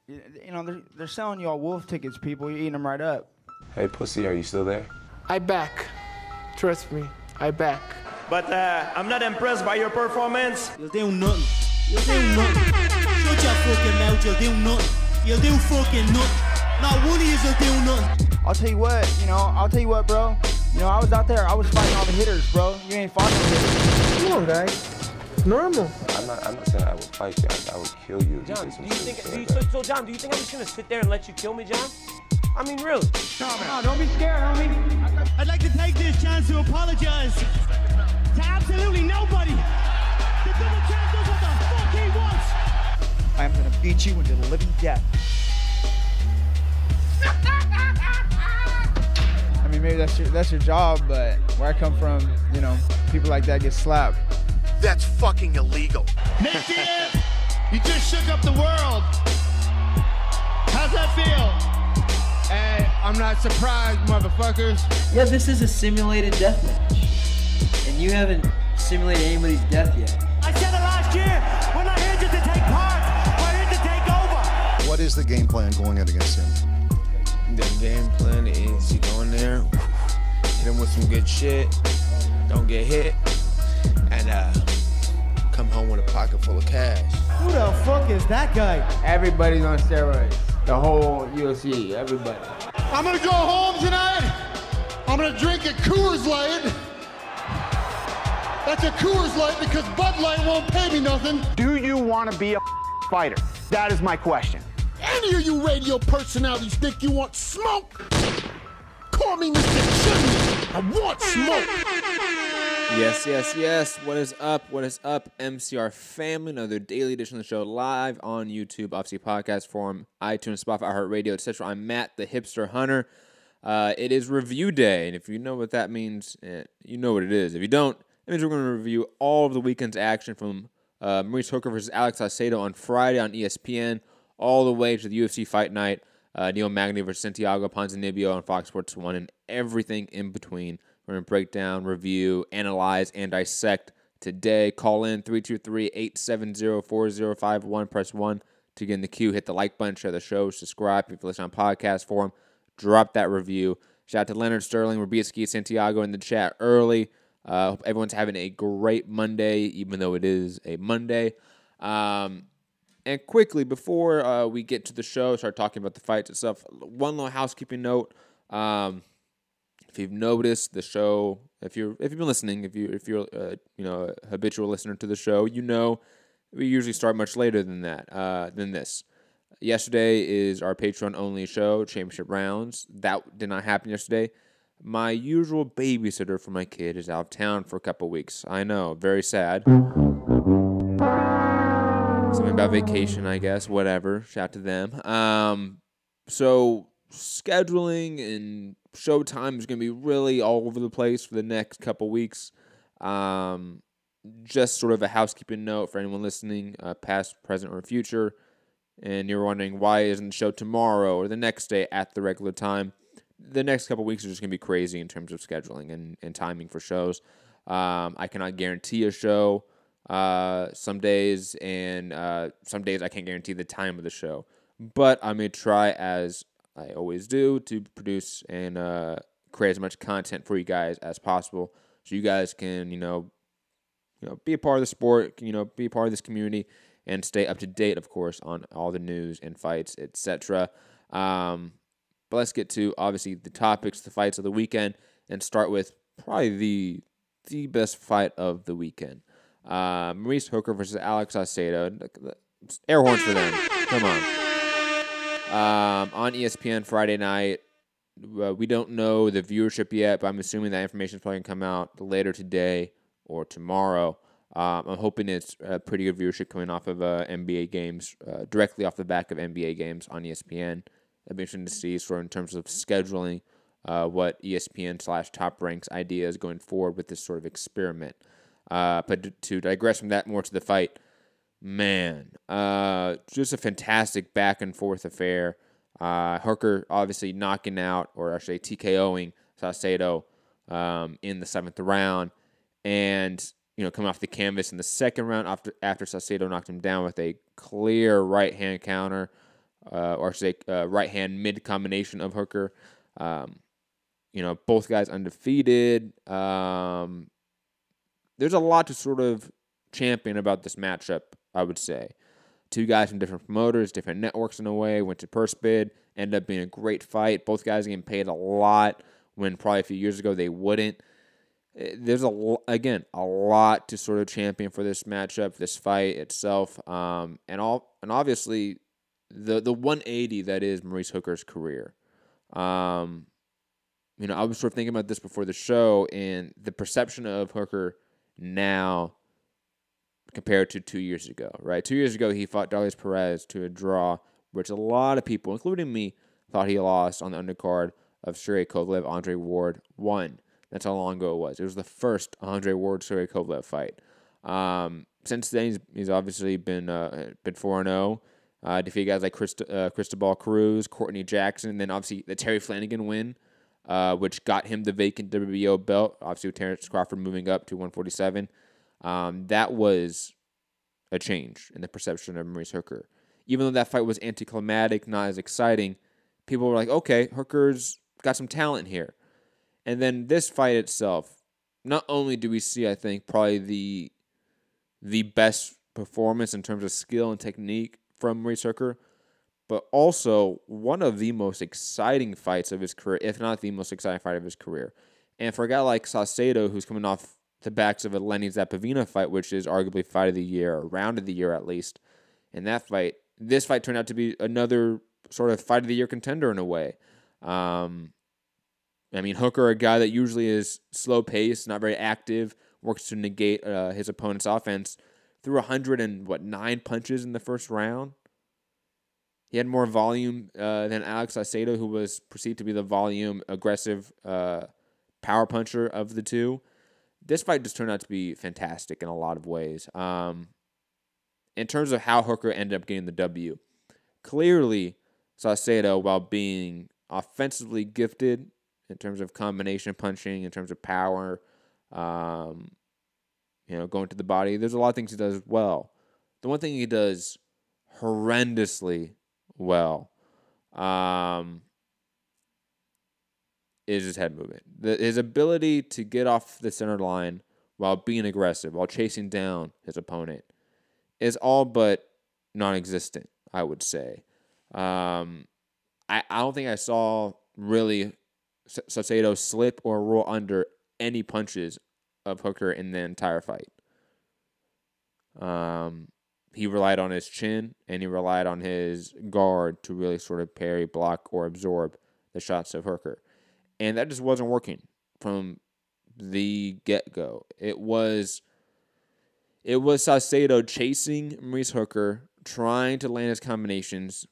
You know, they're selling you all wolf tickets, people. You're eating them right up. Hey, pussy, are you still there? I back. Trust me, I back. But I'm not impressed by your performance. You'll do nothing. You'll do nothing. Shut your fucking mouth, you'll do nothing. You'll do fucking nothing. Not one of you'll do nothing. I'll tell you what, bro. You know, I was out there, I was fighting all the hitters, bro. You ain't fighting no hitters. Come on, guys. It's normal. I'm not saying I would fight you. I would kill you. John, do you think? John, do you think I'm just gonna sit there and let you kill me, John? I mean, really? No, don't be scared, homie. I'd like to take this chance to apologize to absolutely nobody. The double champ does what the fuck he wants. I am gonna beat you into the living death. I mean, maybe that's your job, but where I come from, you know, people like that get slapped. That's fucking illegal. Nadia, you just shook up the world. How's that feel? Hey, I'm not surprised, motherfuckers. Yeah, this is a simulated death match. And you haven't simulated anybody's death yet. I said it last year. We're not here just to take part. We're here to take over. What is the game plan going in against him? The game plan is you go in there, hit him with some good shit, don't get hit, and come home with a pocket full of cash. Who the fuck is that guy? Everybody's on steroids. The whole UFC, everybody. I'm gonna go home tonight. I'm gonna drink a Coors Light. That's a Coors Light because Bud Light won't pay me nothing. Do you want to be a fighter? That is my question. Any of you radio personalities think you want smoke? Call me Mr. Chimney. I want smoke. Yes. What is up? MCR family. Another daily edition of the show live on YouTube, obviously podcast form, iTunes, Spotify, iHeartRadio, etc. I'm Matt, the hipster hunter. It is review day, and if you know what that means, you know what it is. If you don't, it means we're going to review all of the weekend's action from Maurice versus Alex Saucedo on Friday on ESPN, all the way to the UFC fight night, Magny versus Santiago, Ponzinibbio on Fox Sports 1, and everything in between. We're going to break down, review, analyze, and dissect today. Call in 323-870-4051. Press 1 to get in the queue. Hit the like button, share the show, subscribe. If you listen on podcast forum, drop that review. Shout out to Leonard Sterling, Rabitsky, Santiago in the chat early. Hope everyone's having a great Monday, even though it is a Monday. And quickly, before we get to the show, start talking about the fights and stuff, one little housekeeping note. If you've noticed the show, if you've been listening, if you're a habitual listener to the show, you know we usually start much later than this. Yesterday is our Patreon only show, Championship Rounds. That did not happen yesterday. My usual babysitter for my kid is out of town for a couple weeks. I know, very sad. Something about vacation, I guess. Whatever. Shout out to them. So scheduling and showtime is going to be really all over the place for the next couple weeks. Just sort of a housekeeping note for anyone listening, past, present, or future, and you're wondering why isn't the show tomorrow or the next day at the regular time. The next couple weeks are just going to be crazy in terms of scheduling and timing for shows. I cannot guarantee a show some days, and some days I can't guarantee the time of the show. But I'm going to try, as I always do, to produce and create as much content for you guys as possible, so you guys can, be a part of the sport, be a part of this community, and stay up to date, of course, on all the news and fights, etc. But let's get to, obviously, the topics, the fights of the weekend, and start with probably the best fight of the weekend. Maurice versus Alex Saucedo. Air horns for them. Come on. On ESPN Friday night. We don't know the viewership yet, but I'm assuming that information is probably going to come out later today or tomorrow. I'm hoping it's a pretty good viewership coming off of NBA games, directly off the back of NBA games on ESPN. That'd be interesting to see sort of in terms of scheduling what ESPN/Top Ranks idea is going forward with this sort of experiment. But to digress from that more to the fight, man, just a fantastic back and forth affair. Hooker obviously knocking out, or actually TKOing Saucedo in the 7th round, and coming off the canvas in the 2nd round after Saucedo knocked him down with a clear right hand counter. or I should say right hand mid combination of Hooker. Both guys undefeated. There's a lot to sort of champion about this matchup, I would say. Two guys from different promoters, different networks in a way, went to purse bid, ended up being a great fight. Both guys getting paid a lot when probably a few years ago they wouldn't. There's, a lot to sort of champion for this matchup, this fight itself, and obviously the 180 that is Maurice Hooker's career. I was sort of thinking about this before the show, and the perception of Hooker now compared to 2 years ago, right? 2 years ago, he fought Darlius Perez to a draw, which a lot of people, including me, thought he lost on the undercard of Sergey Kovalev. Andre Ward won. That's how long ago it was. It was the first Andre Ward-Sergey Kovalev fight. Since then, he's obviously been 4-0. Defeated guys like Cristobal Cruz, Courtney Jackson, and then obviously the Terry Flanagan win, which got him the vacant WBO belt, obviously with Terrence Crawford moving up to 147. That was a change in the perception of Maurice Hooker. Even though that fight was anticlimactic, not as exciting, people were like, okay, Hooker's got some talent here. And then this fight itself, not only do we see, I think, probably the best performance in terms of skill and technique from Maurice Hooker, but also one of the most exciting fights of his career, if not the most exciting fight of his career. And for a guy like Saucedo, who's coming off the backs of a Lenny Zappovina fight, which is arguably fight of the year, or round of the year at least, in that fight, this fight turned out to be another sort of fight of the year contender in a way. Hooker, a guy that usually is slow-paced, not very active, works to negate his opponent's offense, threw 109 punches in the first round. He had more volume than Alex Saucedo, who was perceived to be the volume, aggressive power puncher of the two. This fight just turned out to be fantastic in a lot of ways. In terms of how Hooker ended up getting the W, clearly Saucedo, while being offensively gifted in terms of combination punching, in terms of power, going to the body, there's a lot of things he does well. The one thing he does horrendously well is his head movement. His ability to get off the center line while being aggressive, while chasing down his opponent, is all but non-existent, I would say. I don't think I saw really Saucedo slip or roll under any punches of Hooker in the entire fight. He relied on his chin, and he relied on his guard to really sort of parry, block, or absorb the shots of Hooker. And that just wasn't working from the get-go. It was Saucedo chasing Maurice Hooker, trying to land his combinations,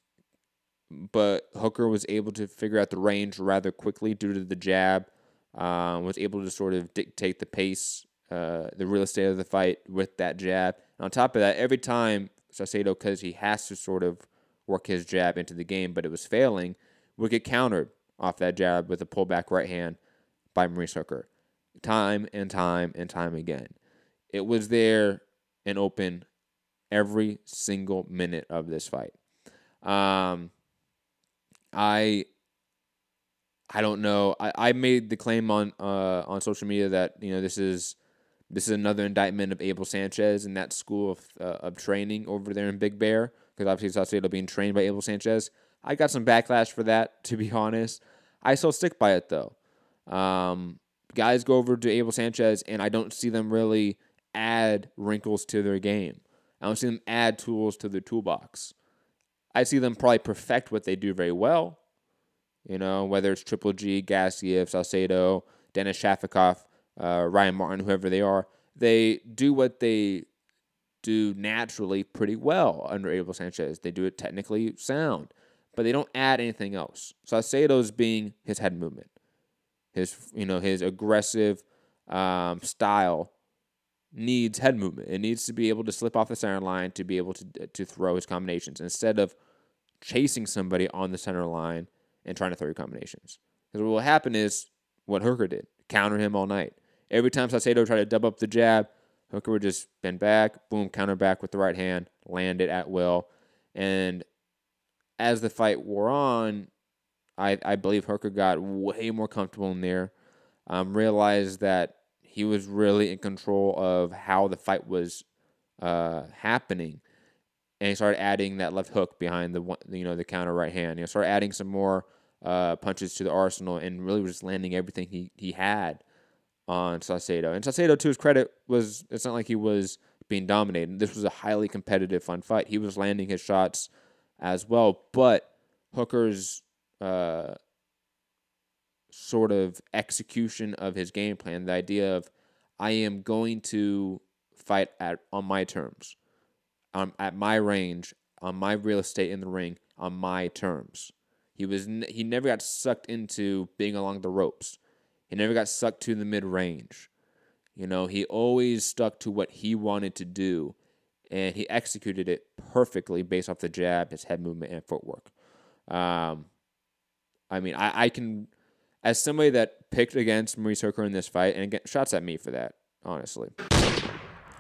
but Hooker was able to figure out the range rather quickly due to the jab, was able to sort of dictate the pace, the real estate of the fight with that jab. And on top of that, every time Saucedo, because he has to sort of work his jab into the game, but it was failing, would get countered off that jab with a pullback right hand by Maurice Hooker. Time and time and time again. It was there and open every single minute of this fight. I don't know. I made the claim on social media that this is another indictment of Abel Sanchez and that school of training over there in Big Bear, because obviously Saucedo being trained by Abel Sanchez. I got some backlash for that, to be honest. I still stick by it though. Guys go over to Abel Sanchez and I don't see them really add wrinkles to their game. I don't see them add tools to their toolbox. I see them probably perfect what they do very well. Whether it's Triple G, Gassiev, Saucedo, Dennis Shafikov, Ryan Martin, whoever they are, they do what they do naturally pretty well under Abel Sanchez. They do it technically sound, but they don't add anything else. Saucedo's being his head movement, his aggressive style needs head movement. It needs to be able to slip off the center line to be able to throw his combinations instead of chasing somebody on the center line and trying to throw your combinations. Because what will happen is what Hooker did, counter him all night. Every time Saucedo tried to dub up the jab, Hooker would just bend back, boom, counter back with the right hand, land it at will. And as the fight wore on, I believe Hooker got way more comfortable in there, realized that he was really in control of how the fight was happening, and he started adding that left hook behind the counter right hand. Started adding some more punches to the arsenal, and really was just landing everything he had on Saucedo. And Saucedo, to his credit, it's not like he was being dominated. This was a highly competitive, fun fight. He was landing his shots as well, but Hooker's sort of execution of his game plan, the idea of I am going to fight on my terms, at my range, on my real estate in the ring, on my terms. He never got sucked into being along the ropes. He never got sucked to the mid-range. He always stuck to what he wanted to do, and he executed it perfectly based off the jab, his head movement, and footwork. I can, as somebody that picked against Maurice Hooker in this fight, and again, shots at me for that, honestly.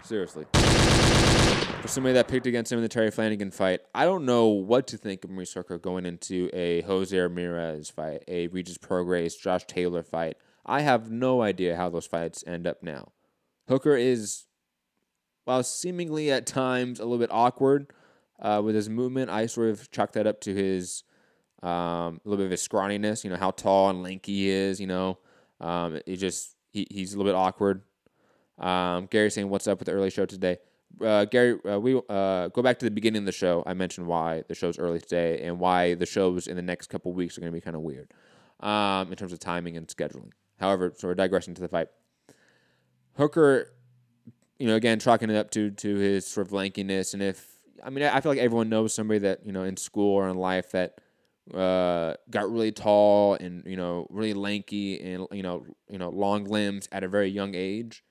Seriously. For somebody that picked against him in the Terry Flanagan fight, I don't know what to think of Maurice Hooker going into a Jose Ramirez fight, a Regis Prograis, Josh Taylor fight. I have no idea how those fights end up now. Hooker is, while seemingly at times a little bit awkward with his movement, I sort of chalk that up to his a little bit of his scrawniness. How tall and lanky he is. He's a little bit awkward. Gary saying, "What's up with the early show today?" Gary, we go back to the beginning of the show. I mentioned why the show's early today and why the shows in the next couple weeks are going to be kind of weird in terms of timing and scheduling. However, sort of digressing to the fight. Hooker, again, chalking it up to his sort of lankiness. And I feel like everyone knows somebody that, in school or in life that got really tall and, really lanky and, long limbs at a very young age.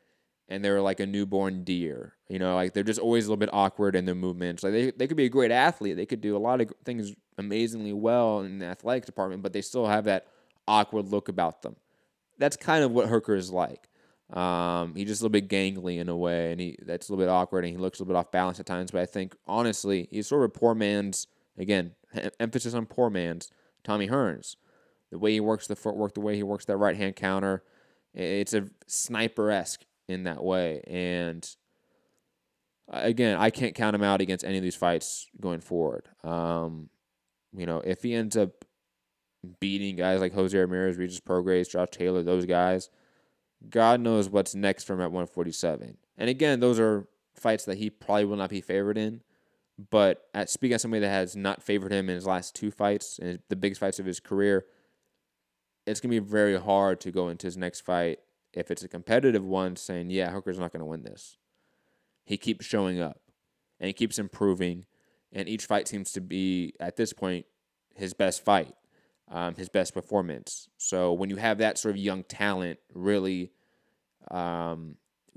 And they were like a newborn deer. They're just always a little bit awkward in their movements. Like they could be a great athlete. They could do a lot of things amazingly well in the athletic department, but they still have that awkward look about them. That's kind of what Hooker is like. He's just a little bit gangly in a way, and that's a little bit awkward, and he looks a little bit off balance at times. But I think, honestly, he's sort of a poor man's, again, emphasis on poor man's, Tommy Hearns. The way he works the footwork, the way he works that right-hand counter, it's a sniper-esque in that way. And, again, I can't count him out against any of these fights going forward. If he ends up beating guys like Jose Ramirez, Regis Prograis, Josh Taylor, those guys, God knows what's next for him at 147. And again, those are fights that he probably will not be favored in. But speaking as somebody that has not favored him in his last two fights, and the biggest fights of his career, it's going to be very hard to go into his next fight, if it's a competitive one, saying, yeah, Hooker's not going to win this. He keeps showing up, and he keeps improving, and each fight seems to be, at this point, his best fight. His best performance. So when you have that sort of young talent really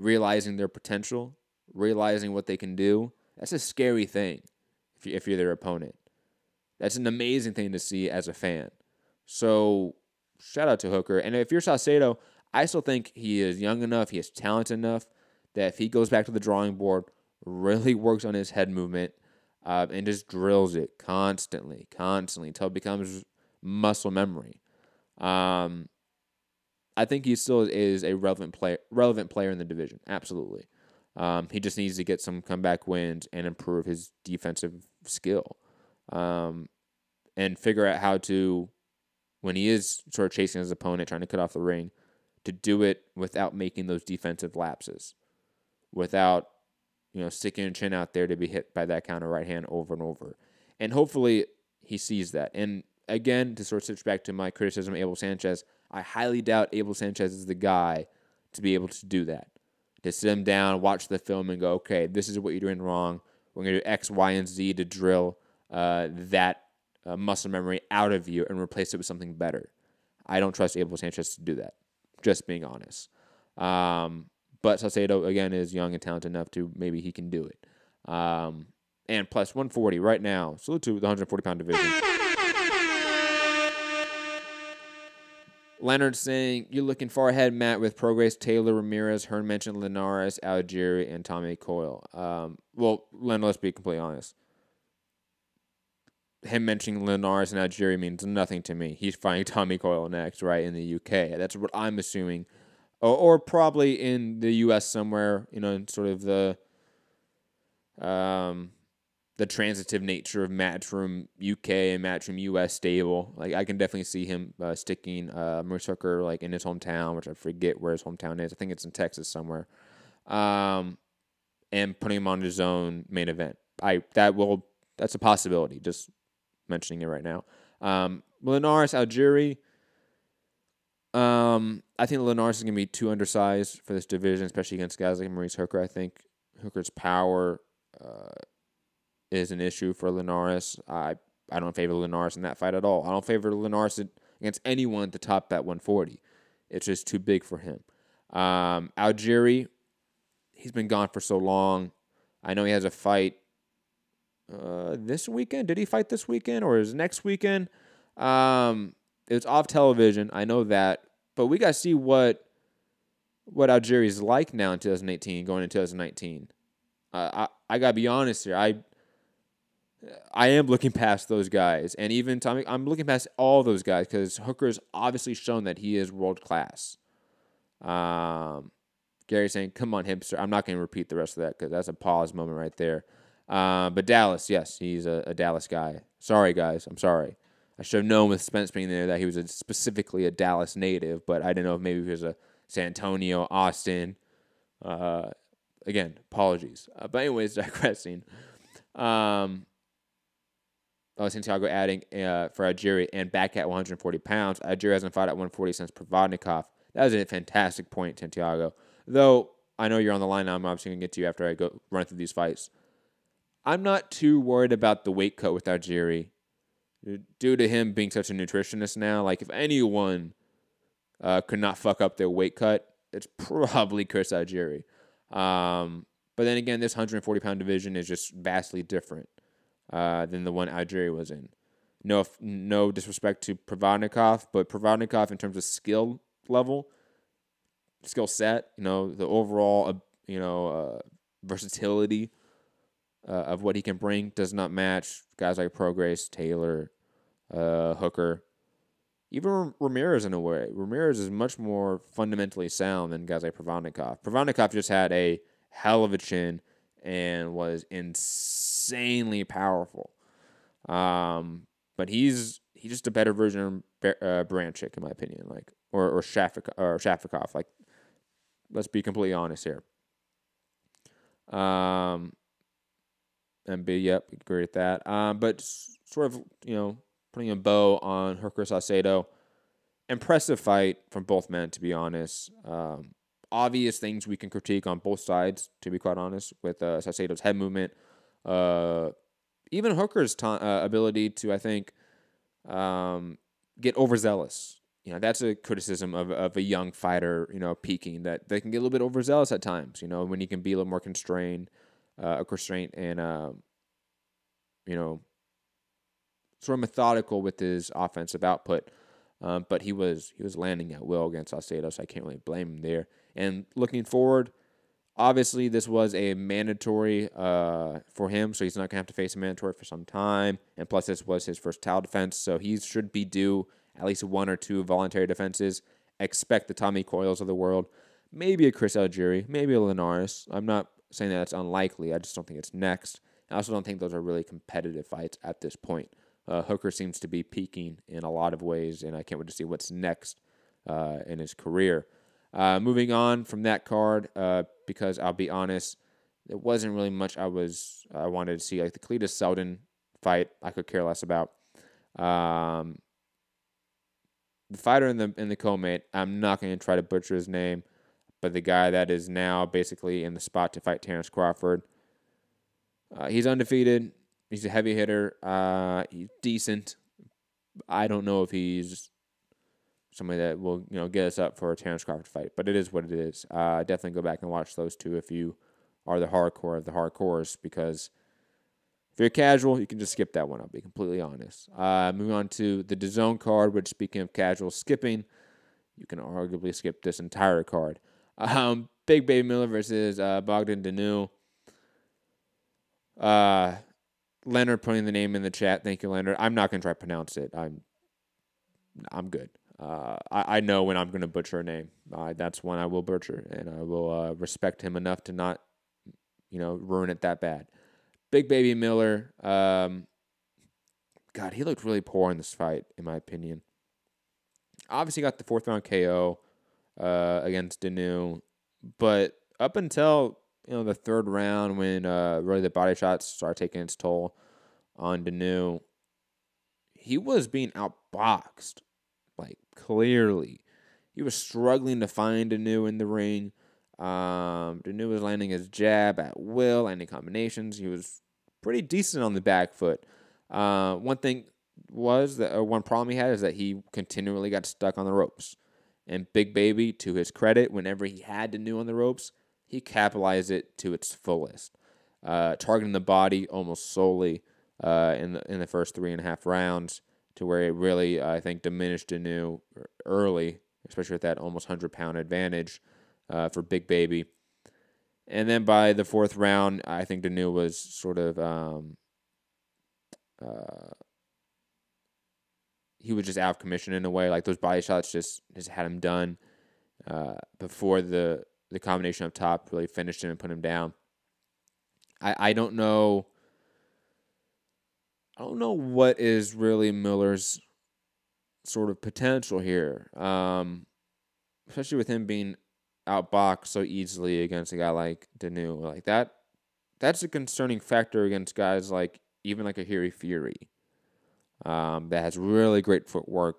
realizing their potential, realizing what they can do, that's a scary thing if you're their opponent. That's an amazing thing to see as a fan. So shout out to Hooker. And if you're Saucedo, I still think he is young enough, he is talented enough that if he goes back to the drawing board, really works on his head movement, and just drills it constantly until it becomes muscle memory. I think he still is a relevant player in the division. Absolutely. He just needs to get some comeback wins and improve his defensive skill, and figure out how to, when he is sort of chasing his opponent, trying to cut off the ring, to do it without making those defensive lapses, without sticking your chin out there to be hit by that counter right hand over and over. And hopefully he sees that. And again, to sort of switch back to my criticism of Abel Sanchez, I highly doubt Abel Sanchez is the guy to be able to do that. To sit him down, watch the film, and go, okay, this is what you're doing wrong. We're going to do X, Y, and Z to drill that muscle memory out of you and replace it with something better. I don't trust Abel Sanchez to do that, just being honest. But Saucedo, again, is young and talented enough to maybe he can do it. And plus 140 right now. Salute to the 140-pound division. Leonard saying, you're looking far ahead, Matt, with Prograis, Taylor, Ramirez, Hearn mentioned Linares, Algieri, and Tommy Coyle. Well, Leonard, let's be completely honest. him mentioning Linares and Algieri means nothing to me. He's fighting Tommy Coyle next, right, in the UK. That's what I'm assuming. Or probably in the US somewhere, in sort of the transitive nature of Matchroom UK and Matchroom US stable. Like, I can definitely see him sticking Maurice Hooker, like, in his hometown, which I forget where his hometown is. I think it's in Texas somewhere. And putting him on his own main event. That's a possibility, just mentioning it right now. Linares, Algieri. I think Linares is going to be too undersized for this division, especially against guys like Maurice Hooker. I think Hooker's power is an issue for Linares. I don't favor Linares in that fight at all. I don't favor Linares against anyone to top that 140. It's just too big for him. Algieri, he's been gone for so long. I know he has a fight this weekend. Did he fight this weekend or is it next weekend? It's off television. I know that. But we got to see what Algieri's like now in 2018, going into 2019. I got to be honest here. I am looking past those guys. And even Tommy, I'm looking past all those guys because Hooker's obviously shown that he is world class. Gary's saying, come on, hipster. I'm not going to repeat the rest of that because that's a pause moment right there. But Dallas, yes, he's a Dallas guy. Sorry, guys. I'm sorry. I should have known with Spence being there that he was specifically a Dallas native, but I didn't know if maybe he was a San Antonio, Austin. Again, apologies. But anyways, digressing. Santiago adding for Algieri and back at 140 pounds. Algieri hasn't fought at 140 since Provodnikov. That was a fantastic point, Santiago. Though, I know you're on the line now. I'm obviously going to get to you after I go run through these fights. I'm not too worried about the weight cut with Algieri. Due to him being such a nutritionist now, like if anyone could not fuck up their weight cut, it's probably Chris Algieri. But then again, this 140-pound division is just vastly different than the one Algieri was in. No disrespect to Provodnikov, but Provodnikov in terms of skill level, skill set, the overall, versatility of what he can bring does not match guys like Prograis, Taylor, Hooker, even Ramirez in a way. Ramirez is much more fundamentally sound than guys like Provodnikov. Provodnikov just had a hell of a chin and was insanely powerful. But he's just a better version of Baranchik, in my opinion, or Shafikov. Like, let's be completely honest here. Yep, agree with that. But sort of, putting a bow on Hooker Saucedo. Impressive fight from both men, to be honest. Obvious things we can critique on both sides, to be quite honest, with Saucedo's head movement. Even Hooker's ability to, I think, get overzealous. That's a criticism of a young fighter, peaking, that they can get a little bit overzealous at times, when he can be a little more constrained and, sort of methodical with his offensive output. But he was landing at will against Saucedo, so I can't really blame him there. And looking forward, obviously this was a mandatory for him, so he's not going to have to face a mandatory for some time. And plus, this was his first title defense, so he should be due at least one or two voluntary defenses. Expect the Tommy Coyles of the world. Maybe a Chris Algieri, maybe a Linares. I'm not saying that it's unlikely. I just don't think it's next. I also don't think those are really competitive fights at this point. Hooker seems to be peaking in a lot of ways, and I can't wait to see what's next in his career. Moving on from that card, because I'll be honest, there wasn't really much I wanted to see. Like the Cletus Selden fight, I could care less about. The fighter in the co-main, I'm not going to try to butcher his name, but the guy that is now basically in the spot to fight Terrence Crawford. He's undefeated. He's a heavy hitter. He's decent. I don't know if he's somebody that will get us up for a Terrence Crawford fight, but it is what it is. Definitely go back and watch those two if you are the hardcore of the hardcores, because if you're casual, you can just skip that one. I'll be completely honest. Moving on to the DAZN card, which, speaking of casual skipping, you can arguably skip this entire card. Big Baby Miller versus Bogdan Dinu. Leonard putting the name in the chat. Thank you, Leonard. I'm not going to try to pronounce it. I'm good. I know when I'm going to butcher a name. That's when I will butcher, and I will respect him enough to not, ruin it that bad. Big Baby Miller. God, he looked really poor in this fight, in my opinion. Obviously got the 4th round KO against Dinu, but up until the 3rd round, when really the body shots started taking its toll on Dinu, he was being outboxed, like clearly. He was struggling to find Dinu in the ring. Dinu was landing his jab at will, landing combinations. He was pretty decent on the back foot. One problem he had is that he continually got stuck on the ropes. And Big Baby, to his credit, whenever he had Dinu on the ropes, he capitalized it to its fullest, targeting the body almost solely in the first 3.5 rounds, to where it really, I think, diminished Dinu early, especially with that almost 100-pound advantage for Big Baby. And then by the 4th round, I think Dinu was sort of he was just out of commission in a way. Like, those body shots just had him done before the combination up top really finished him and put him down. I don't know. I don't know what is really Miller's sort of potential here, especially with him being outboxed so easily against a guy like Dinu. Like that, that's a concerning factor against guys like even like a Harry Fury, that has really great footwork.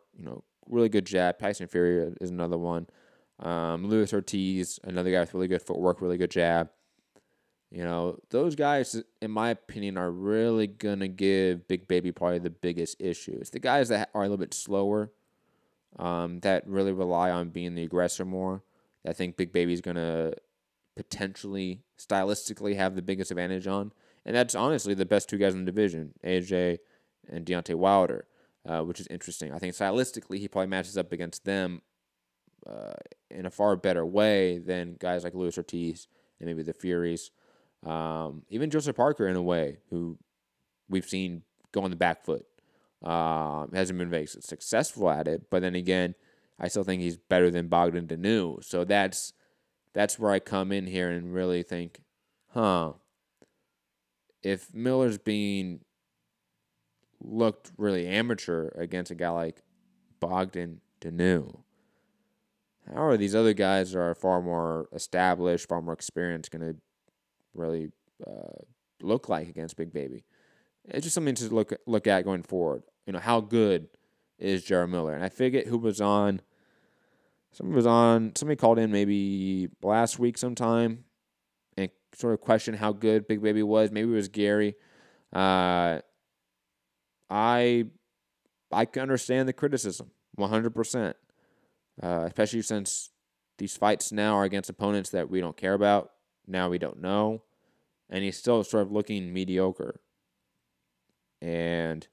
Really good jab. Tyson Fury is another one. Luis Ortiz, another guy with really good footwork, really good jab. Those guys, in my opinion, are really going to give Big Baby probably the biggest issue. It's the guys that are a little bit slower, that really rely on being the aggressor more. I think Big Baby's going to potentially, stylistically, have the biggest advantage on. And that's honestly the best 2 guys in the division, AJ and Deontay Wilder, which is interesting. I think stylistically, he probably matches up against them in a far better way than guys like Luis Ortiz and maybe the Furies. Even Joseph Parker, in a way, who we've seen go on the back foot. Hasn't been very successful at it, but then again, I still think he's better than Bogdan Dinu. So that's where I come in here and really think, if Miller's being looked really amateur against a guy like Bogdan Dinu, how are these other guys that are far more established, far more experienced, going to really look like against Big Baby? It's just something to look at going forward. How good is Jarrell Miller? And I forget who was on. Somebody called in maybe last week sometime and sort of questioned how good Big Baby was. Maybe it was Gary. I can understand the criticism 100%, especially since these fights now are against opponents that we don't care about. Now we don't know. And he's still sort of looking mediocre. And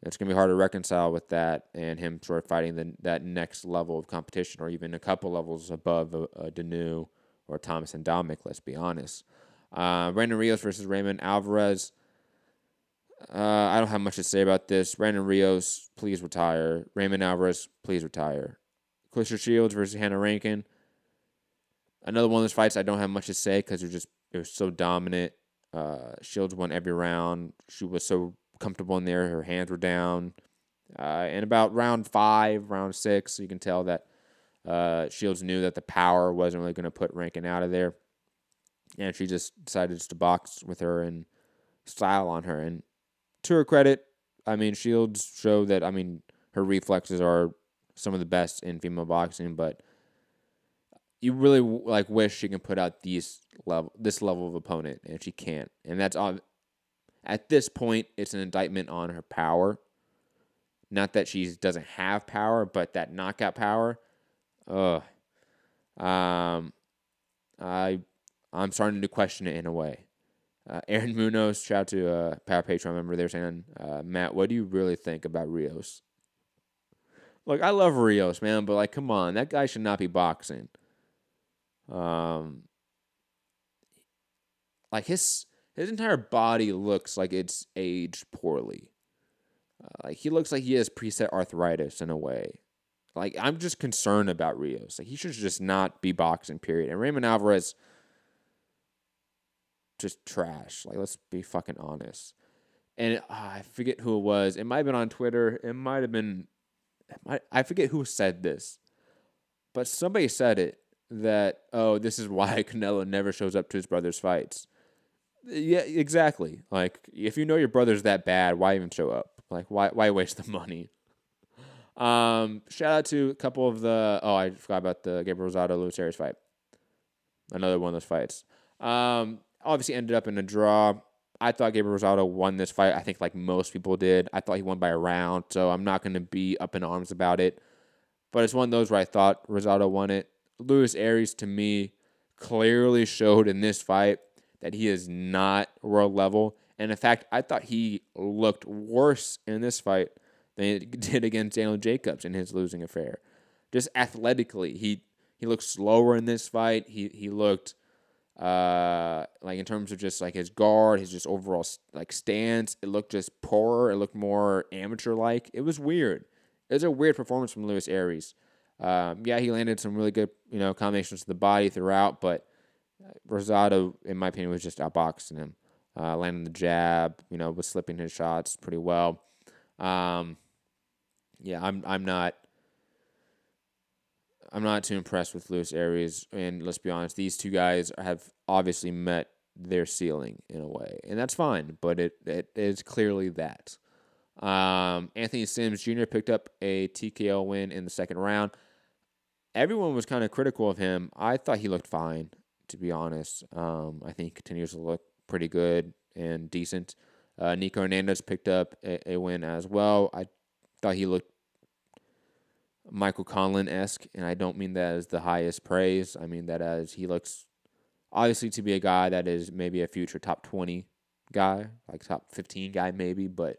it's going to be hard to reconcile with that and him sort of fighting that next level of competition, or even a couple levels above a Dinu or Thomas and Dominic, let's be honest. Brandon Rios versus Raymond Alvarez. I don't have much to say about this. Brandon Rios, please retire. Raymond Alvarez, please retire. Clarissa Shields versus Hannah Rankin. Another one of those fights I don't have much to say because it was so dominant. Shields won every round. She was so comfortable in there. Her hands were down. And about round 5, round 6, you can tell that Shields knew that the power wasn't really going to put Rankin out of there. And she just decided to box with her and style on her. And to her credit, Shields showed that, her reflexes are some of the best in female boxing, but you really wish she can put out this level of opponent, and she can't. And that's at this point, it's an indictment on her power. Not that she doesn't have power, but that knockout power. I'm starting to question it in a way. Aaron Munoz, shout out to Power Patreon member. They're saying, Matt, what do you really think about Rios? Look, I love Rios, man, but come on, that guy should not be boxing. His his entire body looks like it's aged poorly. Like he looks like he has preset arthritis in a way. Like I'm just concerned about Rios. Like he should just not be boxing, period. And Raymond Alvarez, just trash. Like let's be fucking honest. And I forget who it was. It might have been on Twitter. It might have been. I forget who said this, but somebody said it that this is why Canelo never shows up to his brother's fights. Yeah, exactly. Like if you know your brother's that bad, why even show up? Like why waste the money? Shout out to a couple of the. Oh, I forgot about the Gabriel Rosado Luis Arias fight. Another one of those fights. Obviously ended up in a draw. I thought Gabriel Rosado won this fight. I think like most people did. I thought he won by a round, so I'm not going to be up in arms about it. But it's one of those where I thought Rosado won it. Luis Arias, to me, clearly showed in this fight that he is not world level. And in fact, I thought he looked worse in this fight than he did against Daniel Jacobs in his losing affair. Just athletically, he looked slower in this fight. He looked... like in terms of just like his guard, his just overall like stance, it looked just poorer. It looked more amateur-like. It was weird. It was a weird performance from Luis Arias. Yeah, he landed some really good, combinations to the body throughout, but Rosado, in my opinion, was just outboxing him. Landing the jab, was slipping his shots pretty well. Yeah, I'm not too impressed with Luis Arias, and let's be honest, these two guys have obviously met their ceiling in a way, and that's fine, but it is clearly that. Anthony Sims Jr. picked up a TKO win in the second round. Everyone was kind of critical of him. I thought he looked fine, to be honest. I think he continues to look pretty good and decent. Nico Hernandez picked up a win as well. I thought he looked Michael Conlon-esque, and I don't mean that as the highest praise. I mean that as he looks obviously to be a guy that is maybe a future top 20 guy, like top 15 guy maybe, but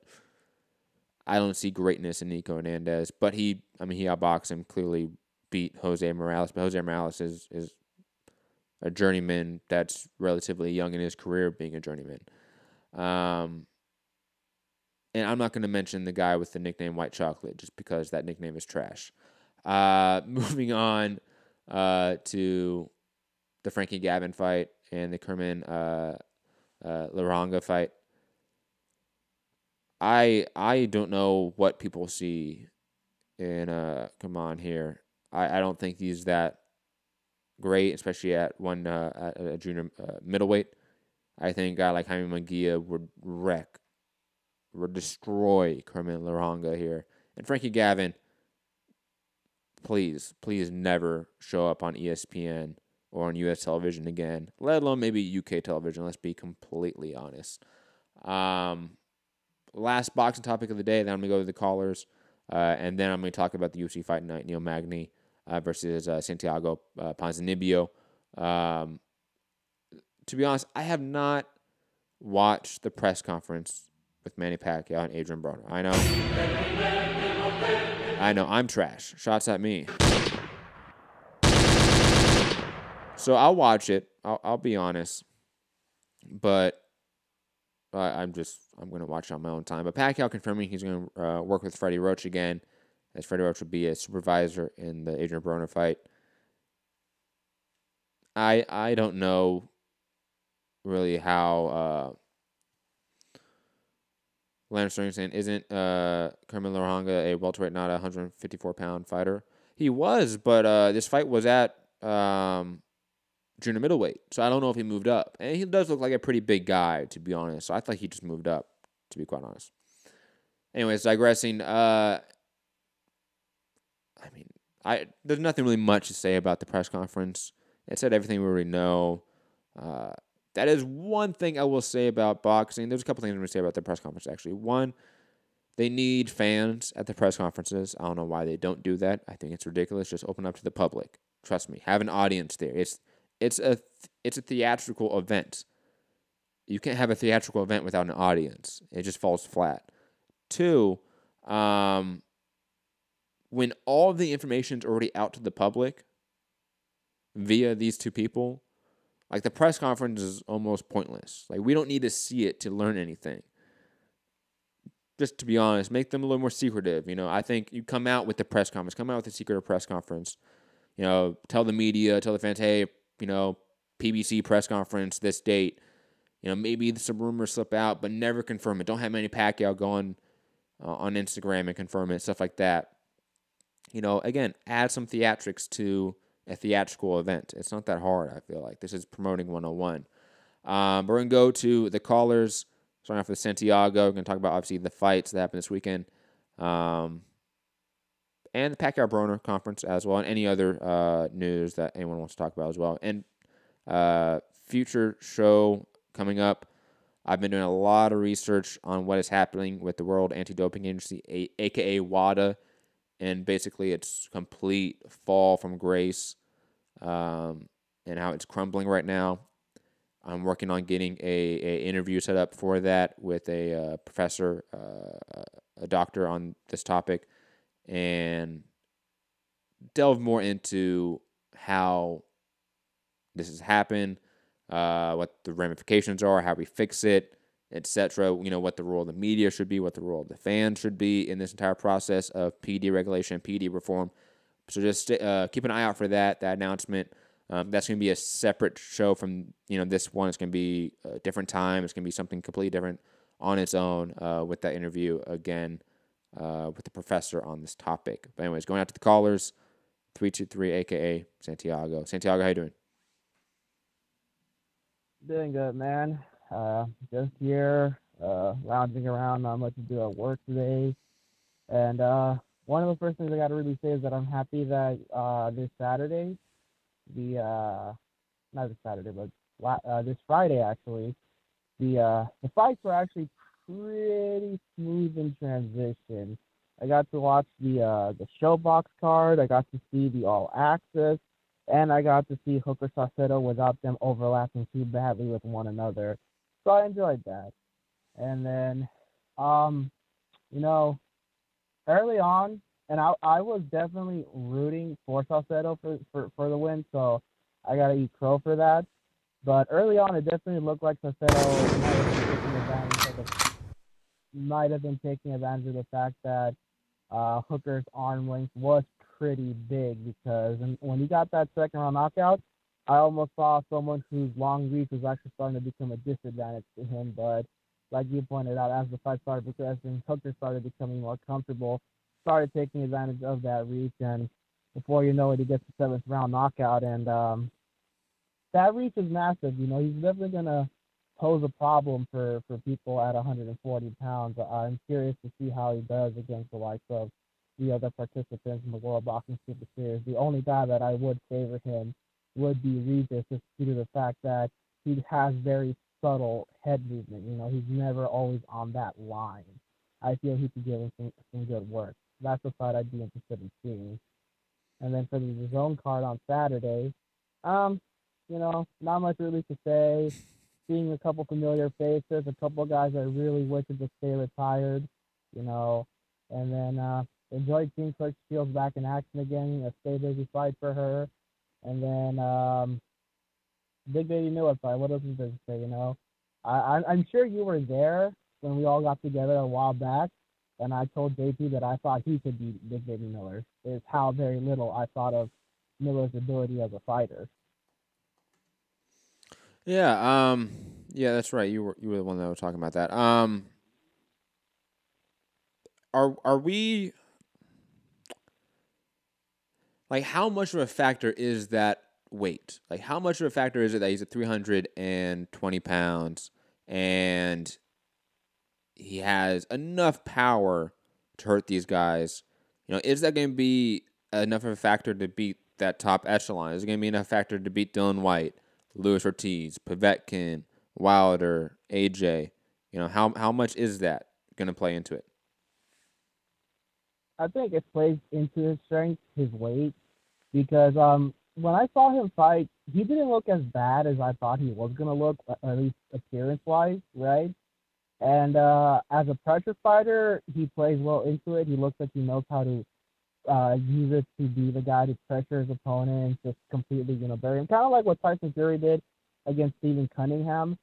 I don't see greatness in Nico Hernandez. But he outboxed him, clearly beat Jose Morales, but Jose Morales is a journeyman that's relatively young in his career being a journeyman. And I'm not going to mention the guy with the nickname White Chocolate just because that nickname is trash. Moving on to the Frankie Gavin fight and the Kerman Laranga fight. I don't know what people see in come on here. I don't think he's that great, especially at a junior middleweight. I think a guy like Jaime Munguia would destroy Kerman Laranga here. And Frankie Gavin, please never show up on ESPN or on U.S. television again, let alone maybe UK television. Let's be completely honest. Last boxing topic of the day, then I'm going to go to the callers, and then I'm going to talk about the UFC fight night, Neil Magny versus Santiago Ponzinibbio. To be honest, I have not watched the press conference with Manny Pacquiao and Adrian Broner. I know, I'm trash. Shots at me. So I'll watch it. I'll be honest. But I'm going to watch it on my own time. But Pacquiao confirming he's going to work with Freddie Roach again, as Freddie Roach will be a supervisor in the Adrian Broner fight. I don't know really how Lance Sterling saying, isn't Kerman Laranga a welterweight, not a 154-pound fighter? He was, but this fight was at junior middleweight, so I don't know if he moved up. And he does look like a pretty big guy, to be honest, so I thought he just moved up, to be quite honest. Anyways, digressing, there's nothing really much to say about the press conference. It said everything we already know. That is one thing I will say about boxing. There's a couple things I'm going to say about the press conference, actually. One, they need fans at the press conferences. I don't know why they don't do that. I think it's ridiculous. Just open up to the public. Trust me. Have an audience there. It's a theatrical event. You can't have a theatrical event without an audience. It just falls flat. Two, when all of the information is already out to the public via these two people, Like, the press conference is almost pointless. Like, we don't need to see it to learn anything. Just to be honest, make them a little more secretive. You know, I think you come out with the press conference, come out with a secretive press conference. You know, tell the media, tell the fans, hey, you know, PBC press conference, this date. You know, maybe some rumors slip out, but never confirm it. Don't have Manny Pacquiao going on Instagram and confirm it, stuff like that. You know, again, add some theatrics to a theatrical event. It's not that hard, I feel like. This is promoting 101. We're going to go to the callers. Starting off with Santiago. We're going to talk about, obviously, the fights that happened this weekend. And the Pacquiao-Broner conference as well, and any other news that anyone wants to talk about as well. And future show coming up, I've been doing a lot of research on what is happening with the World Anti-Doping Agency, a.k.a. WADA, and basically its complete fall from grace and how it's crumbling right now. I'm working on getting a interview set up for that with a professor, a doctor on this topic, and delve more into how this has happened, what the ramifications are, how we fix it, etc. You know, what the role of the media should be, what the role of the fans should be in this entire process of PD regulation, PD reform. So just keep an eye out for that announcement. That's going to be a separate show from, you know, this one. It's going to be a different time. It's going to be something completely different on its own with that interview, again, with the professor on this topic. But anyways, going out to the callers, 323, a.k.a. Santiago. Santiago, how you doing? Doing good, man. Just here, lounging around, not much to do at work today. And one of the first things I got to really say is that I'm happy that this Saturday, not this Saturday, but this Friday actually, the fights were actually pretty smooth in transition. I got to watch the Showbox card. I got to see the All Access, and I got to see Hooker Saucedo without them overlapping too badly with one another. So I enjoyed that. And then, you know, early on, and I was definitely rooting for Saucedo for the win, so I got to eat crow for that. But early on, it definitely looked like Saucedo might have been taking advantage of the fact that Hooker's arm length was pretty big, because when he got that second round knockout, I almost saw someone whose long reach was actually starting to become a disadvantage to him. But like you pointed out, as the fight started progressing, Hooker started becoming more comfortable, started taking advantage of that reach, and before you know it, he gets the seventh round knockout. And that reach is massive. You know, he's definitely going to pose a problem for people at 140 pounds. I'm curious to see how he does against the likes of the other participants in the World Boxing Super Series. The only guy that I would favor him would be Regis, just due to the fact that he has very subtle head movement. You know, he's never always on that line. I feel he could give him some good work. That's the fight I'd be interested in seeing. And then for the zone card on Saturday, you know, not much really to say. Seeing a couple familiar faces, a couple guys I really wish would just stay retired, you know. And then enjoyed seeing Coach Shields back in action again. A stay busy fight for her. And then Big Baby Miller fight. What else is there to say, you know? I'm sure you were there when we all got together a while back, and I told JP that I thought he could beat Big Baby Miller. It's how very little I thought of Miller's ability as a fighter. Yeah, yeah, that's right. You were the one that was talking about that. Are we, like, how much of a factor is that weight? Like, how much of a factor is it that he's at 320 pounds and he has enough power to hurt these guys? You know, is that going to be enough of a factor to beat that top echelon? Is it going to be enough factor to beat Dylan White, Luis Ortiz, Povetkin, Wilder, AJ? You know, how much is that going to play into it? I think it plays into his strength, his weight, because when I saw him fight, he didn't look as bad as I thought he was going to look, at least appearance-wise, right? And as a pressure fighter, he plays well into it. He looks like he knows how to use it to be the guy to pressure his opponent, just completely, you know, bury him. Kind of like what Tyson Fury did against Stephen Cunningham.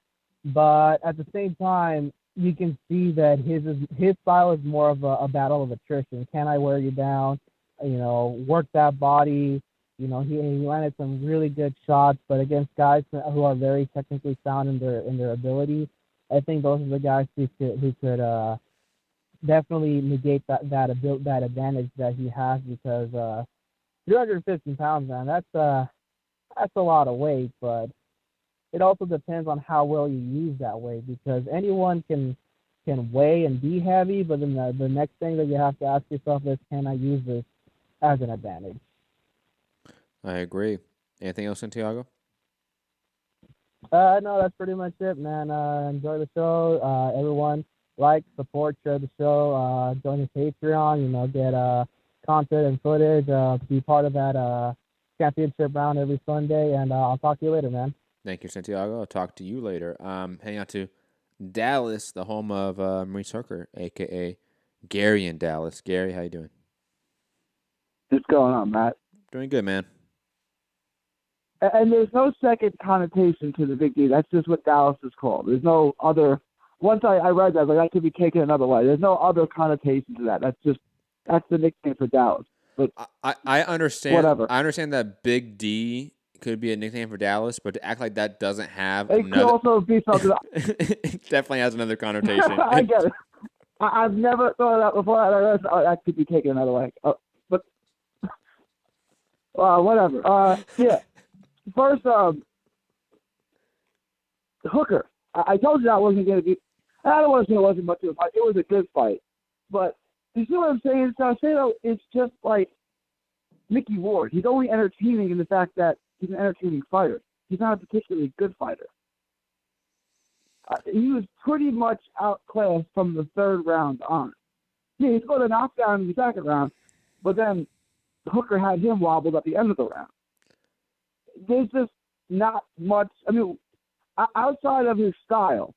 But at the same time, you can see that his style is more of a battle of attrition. Can I wear you down? Work that body. He landed some really good shots, but against guys who are very technically sound in their ability, I think those are the guys who could definitely negate that advantage that he has, because 350 pounds, man, that's a lot of weight, but it also depends on how well you use that weight, because anyone can weigh and be heavy, but then the next thing that you have to ask yourself is, can I use this as an advantage? I agree. Anything else, Santiago? No, that's pretty much it, man. Enjoy the show. Everyone, support, share the show. Join the Patreon. Get content and footage. Be part of that championship round every Sunday, and I'll talk to you later, man. Thank you, Santiago. I'll talk to you later. Heading out to Dallas, the home of Maurice Hooker, a.k.a. Gary in Dallas. Gary, how you doing? What's going on, Matt? Doing good, man. And there's no second connotation to the Big D. That's just what Dallas is called. There's no other. Once I read that, that could be taken another way. There's no other connotation to that. That's the nickname for Dallas. But I understand. Whatever. I understand that Big D could be a nickname for Dallas, but to act like that doesn't have it could also be something. It definitely has another connotation. I get it. I've never thought of that before. That could be taken another way. But whatever. Yeah. First, Hooker. I told you that wasn't going to be. I don't want to say it wasn't much of a fight. It was a good fight. But you see what I'm saying? Saucedo is just like Mickey Ward. He's only entertaining in the fact that he's an entertaining fighter. He's not a particularly good fighter. He was pretty much outclassed from the third round on. Yeah, he scored a knockdown in the second round, but then Hooker had him wobbled at the end of the round. There's just not much. I mean, outside of his style,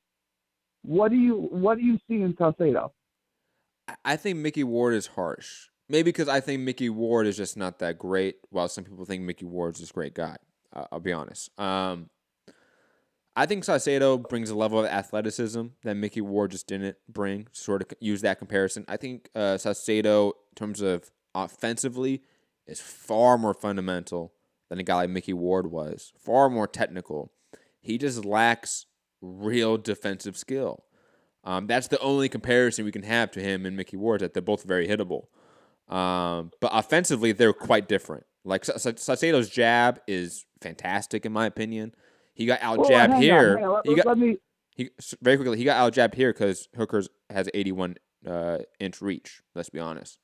what do you see in Saucedo? I think Mickey Ward is harsh. Maybe because I think Mickey Ward is just not that great, while some people think Mickey Ward's this great guy. I'll be honest. I think Saucedo brings a level of athleticism that Mickey Ward just didn't bring. Sort of use that comparison. I think Saucedo, in terms of offensively, is far more fundamental than a guy like Mickey Ward was. Far more technical. He just lacks real defensive skill. That's the only comparison we can have to him and Mickey Ward, that they're both very hittable. But offensively, they're quite different. Like Saucedo's jab is fantastic, in my opinion. He got out-jabbed here. Very quickly, he got out-jabbed here because Hooker's has 81-inch reach, let's be honest.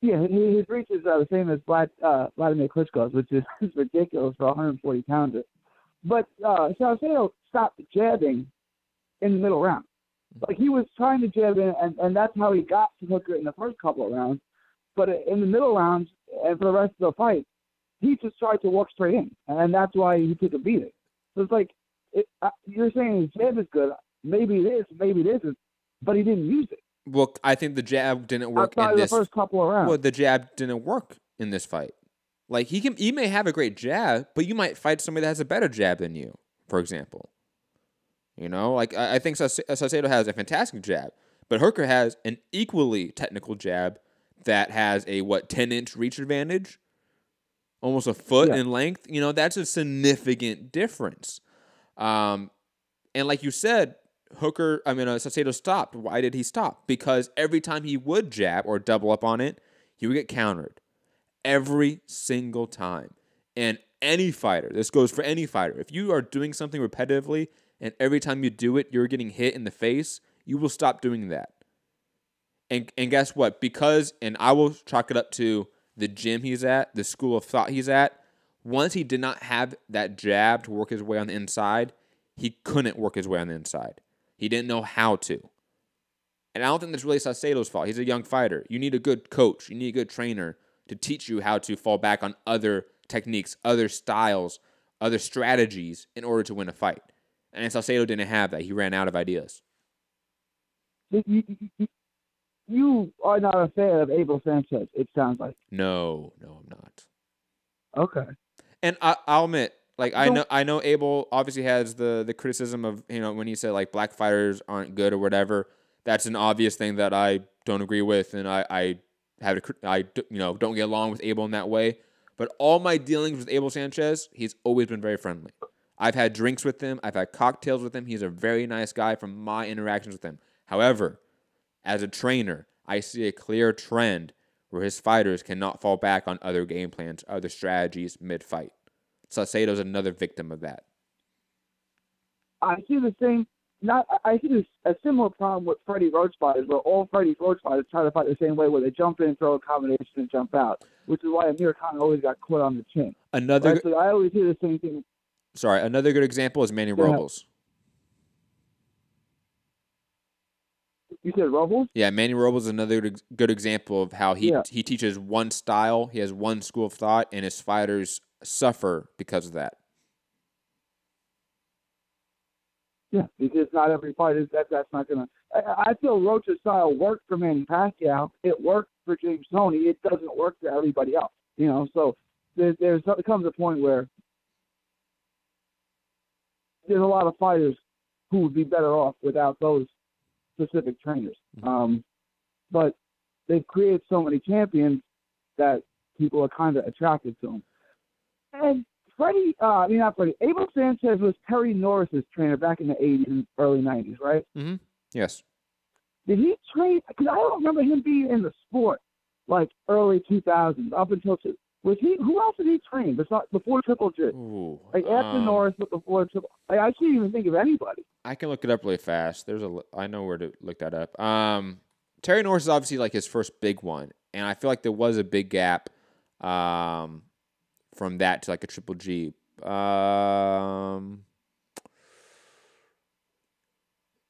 Yeah, his reach is the same as Vladimir Klitschko's, which is ridiculous for 140 pounder. But Saucedo stopped jabbing in the middle round. Like, he was trying to jab in, and that's how he got to Hooker in the first couple of rounds. But in the middle rounds, and for the rest of the fight, he just tried to walk straight in, and that's why he took a beating. So it's like, you're saying his jab is good. Maybe it is, maybe it isn't, but he didn't use it. Well, I think the jab didn't work outside in of the first couple of rounds. Well, the jab didn't work in this fight. Like, he may have a great jab, but you might fight somebody that has a better jab than you, for example. You know, like, I think Saucedo has a fantastic jab, but Hooker has an equally technical jab that has a 10-inch reach advantage, almost a foot in length. You know, that's a significant difference. And like you said, Saucedo stopped. Why did he stop? Because every time he would jab or double up on it, he would get countered. Every single time. And any fighter, this goes for any fighter, if you are doing something repetitively and every time you do it, you're getting hit in the face, you will stop doing that. And guess what? Because, and I will chalk it up to the gym he's at, the school of thought he's at, once he did not have that jab to work his way on the inside, he couldn't work his way on the inside. He didn't know how to. And I don't think that's really Saucedo's fault. He's a young fighter. You need a good coach. You need a good trainer to teach you how to fall back on other techniques, other styles, other strategies in order to win a fight. And Saucedo didn't have that. He ran out of ideas. You are not a fan of Abel Sanchez, it sounds like. No, I'm not. Okay. And I'll admit, Like I know Abel obviously has the criticism of, you know, when he said like black fighters aren't good or whatever. That's an obvious thing that I don't agree with, and I don't get along with Abel in that way. But all my dealings with Abel Sanchez, he's always been very friendly. I've had drinks with him. I've had cocktails with him. He's a very nice guy from my interactions with him. However, as a trainer, I see a clear trend where his fighters cannot fall back on other game plans, other strategies mid-fight. Saucedo is another victim of that. I see the same. I see a similar problem with Freddie Roach fighters, where all Freddie Roach fighters try to fight the same way, where they jump in, throw a combination, and jump out, which is why Amir Khan always got caught on the chin. So I always hear the same thing. Sorry, another good example is Manny Robles. You said Robles? Yeah, Manny Robles is another good example of how he teaches one style, he has one school of thought, and his fighters suffer because of that. Yeah, because not every fight is that's not gonna. I feel Roach's style worked for Manny Pacquiao. It worked for James Toney. It doesn't work for everybody else. You know, so there comes a point where there's a lot of fighters who would be better off without those specific trainers. But they've created so many champions that people are kind of attracted to them. And Abel Sanchez was Terry Norris's trainer back in the 80s and early 90s, right? Mm-hmm. Yes. Did he train? Because I don't remember him being in the sport like early 2000s up until who else did he train before Triple G? After Norris, but before Triple. I can't even think of anybody. I can look it up really fast. I know where to look that up. Terry Norris is obviously like his first big one, and I feel like there was a big gap from that to like a Triple G.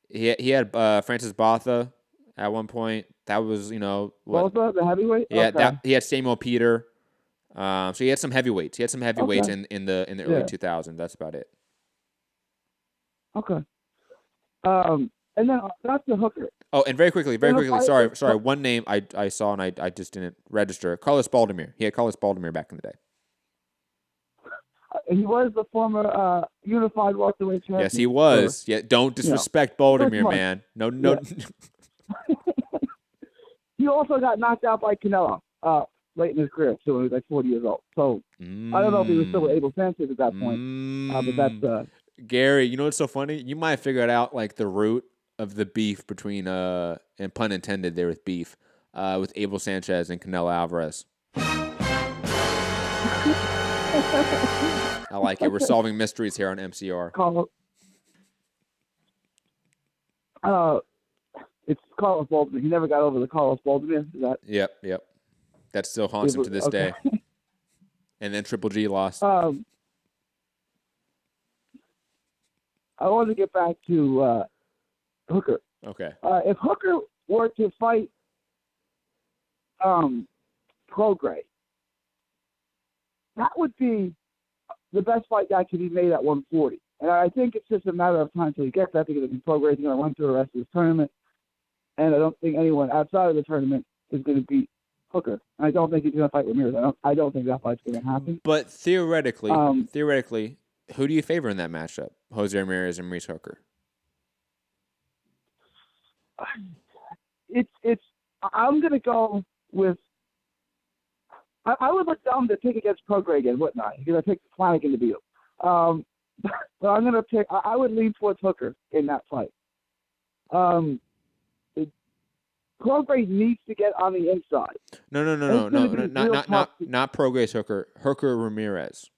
He had Francis Botha at one point. That was, Botha, the heavyweight. Yeah, okay. He had Samuel Peter. So he had some heavyweights. In the early 2000s. That's about it. Okay. And then that's the Hooker. Oh, and very quickly. Sorry. One name I saw and I just didn't register. Carlos Baldomir. He had Carlos Baldomir back in the day. He was the former unified welterweight champion. Yes, he was. Yeah, don't disrespect Baldomir, man. No. Yeah. He also got knocked out by Canelo late in his career, so he was like 40 years old. So I don't know if he was still with Abel Sanchez at that point. But that's Gary. You know what's so funny? You might have figured out like the root of the beef between and pun intended there with beef with Abel Sanchez and Canelo Alvarez. I like it. We're solving mysteries here on MCR. It's Carlos Baldomir. He never got over the Carlos Baldomir. Yep. That still haunts him to this day. And then Triple G lost. I want to get back to Hooker. Okay. If Hooker were to fight Prograis, that would be the best fight that could be made at 140. And I think it's just a matter of time until he gets that. I think Prograis is going to run through the rest of this tournament. And I don't think anyone outside of the tournament is going to beat Hooker. And I don't think he's going to fight Ramirez. I don't think that fight's going to happen. But theoretically, who do you favor in that matchup? Jose Ramirez and Maurice Hooker? I'm going to go with. I would look dumb to pick against Prograis again, wouldn't I? Because I picked Flanagan to beat him. But I'm going to pick. I would lean towards Hooker in that fight. Prograis needs to get on the inside. No. Not Prograis Hooker. Hooker Ramirez.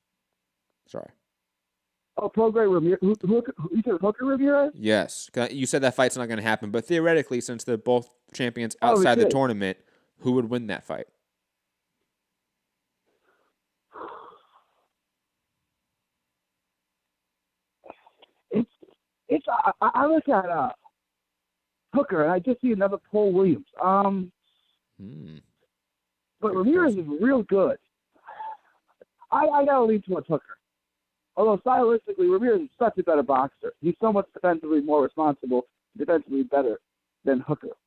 Sorry. Oh, Prograis Ramirez. You said Hooker Ramirez? Yes. You said that fight's not going to happen, but theoretically, since they're both champions outside the tournament, who would win that fight? I look at Hooker, and I just see another Paul Williams. But Ramirez is real good. I got to lean towards Hooker. Although stylistically, Ramirez is such a better boxer. He's so much defensively more responsible, defensively better than Hooker.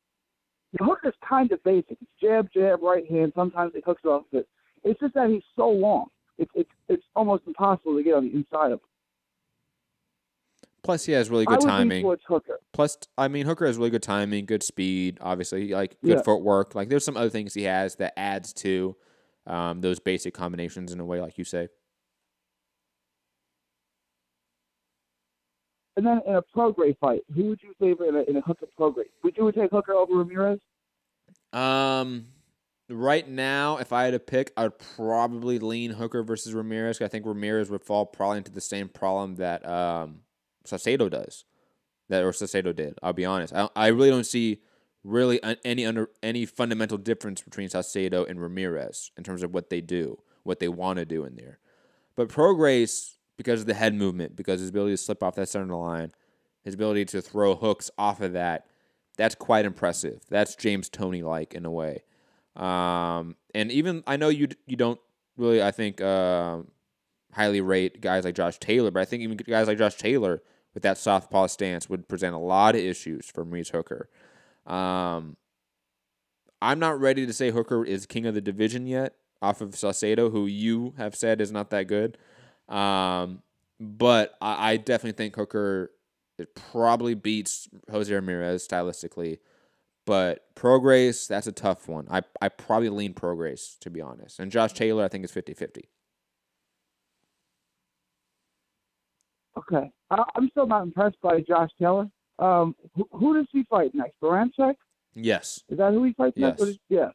Hooker's kind of basic. It's jab, right hand. Sometimes he hooks off it. It's just that he's so long. it's almost impossible to get on the inside of him. Plus, he has really good timing. Towards Hooker. Plus, I mean, Hooker has really good timing, good speed, obviously, like good footwork. Like, there's some other things he has that adds to those basic combinations in a way, like you say. And then in a pro-grade fight, who would you favor in a Hooker pro-grade? Would you take Hooker over Ramirez? Right now, if I had to pick, I would probably lean Hooker versus Ramirez. I think Ramirez would fall probably into the same problem that Saucedo does, Saucedo did. I'll be honest. I really don't see any fundamental difference between Saucedo and Ramirez in terms of what they do, what they want to do in there. But Prograis, because of the head movement, because his ability to slip off that center line, his ability to throw hooks off of that, that's quite impressive. That's James Toney-like in a way. And even, I know you don't really, I think, highly rate guys like Josh Taylor, but I think even guys like Josh Taylor with that southpaw stance would present a lot of issues for Maurice Hooker. I'm not ready to say Hooker is king of the division yet off of Saucedo, who you have said is not that good. But I definitely think Hooker probably beats Jose Ramirez stylistically. But Prograis, that's a tough one. I probably lean Prograis, to be honest. And Josh Taylor, I think, is 50-50. Okay. I'm still not impressed by Josh Taylor. Who does he fight next? Baranchek? Yes. Is that who he fights next? Yeah.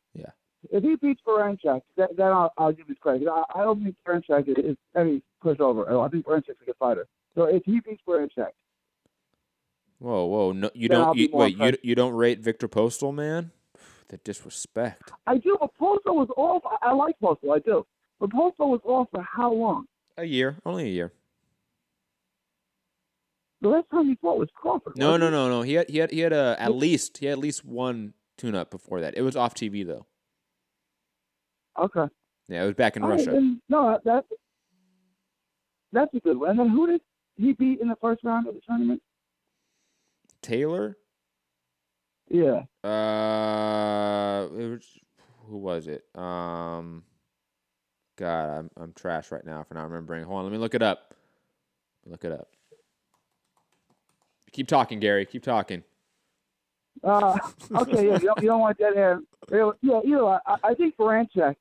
If he beats Baranchek, then I'll give him credit. I don't think Baranchek is any pushover. I think Baranchek's a good fighter. So if he beats Baranchek, whoa! No, you don't rate Victor Postal, man? The disrespect. I do, but Postal was off. I like Postal, I do. But Postal was off for how long? A year, only a year. The last time he fought was Crawford. No. He had at least one tune-up before that. It was off TV though. Okay. Yeah, it was back in Russia. That's a good one. And then who did he beat in the first round of the tournament? Taylor? Yeah. Who was it? God, I'm trash right now for not remembering. Hold on, let me look it up. Keep talking, Gary. Keep talking. Okay, yeah, you don't want dead air. Yeah, I think Baranchek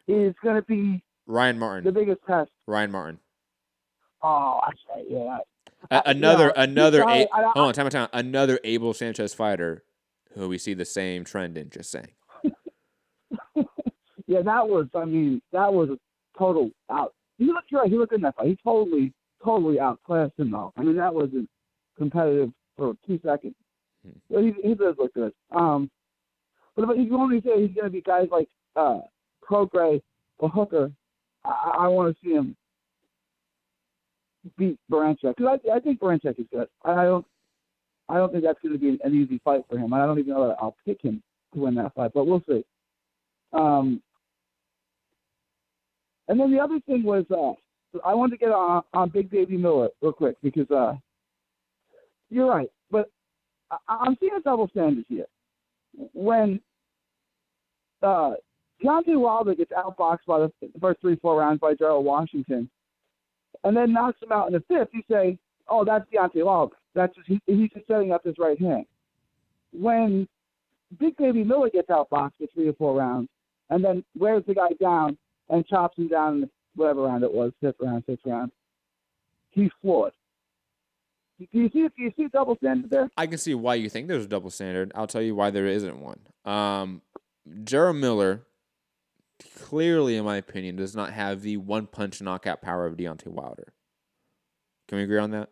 is going to be Ryan Martin. The biggest test. Ryan Martin. Oh, I say, yeah. Another Abel Sanchez fighter who we see the same trend in, just saying. Yeah, that was a total out. He looked right. He looked good in that fight. He totally outclassed him, though. I mean, that wasn't competitive for 2 seconds. So he does look good. But if you want me to say he's going to be guys like Prograis or Hooker, I want to see him beat Baranchek, because I think Baranchek is good. I don't think that's going to be an easy fight for him. I don't even know that I'll pick him to win that fight, but we'll see. And then the other thing was I wanted to get on Big Baby Miller real quick, because you're right, but I'm seeing a double standard here. When Deontay Wilder gets outboxed by the first 3-4 rounds by Jarrell Washington, and then knocks him out in the fifth, you say, "Oh, that's Deontay Wilder. That's just he's just setting up his right hand." When Big Baby Miller gets outboxed for 3 or 4 rounds, and then wears the guy down and chops him down in the, whatever round it was, 5th round, 6th round, he's flawed. Do you see a double standard there? I can see why you think there's a double standard. I'll tell you why there isn't one. Jarrell Miller, clearly, in my opinion, does not have the one-punch knockout power of Deontay Wilder. Can we agree on that?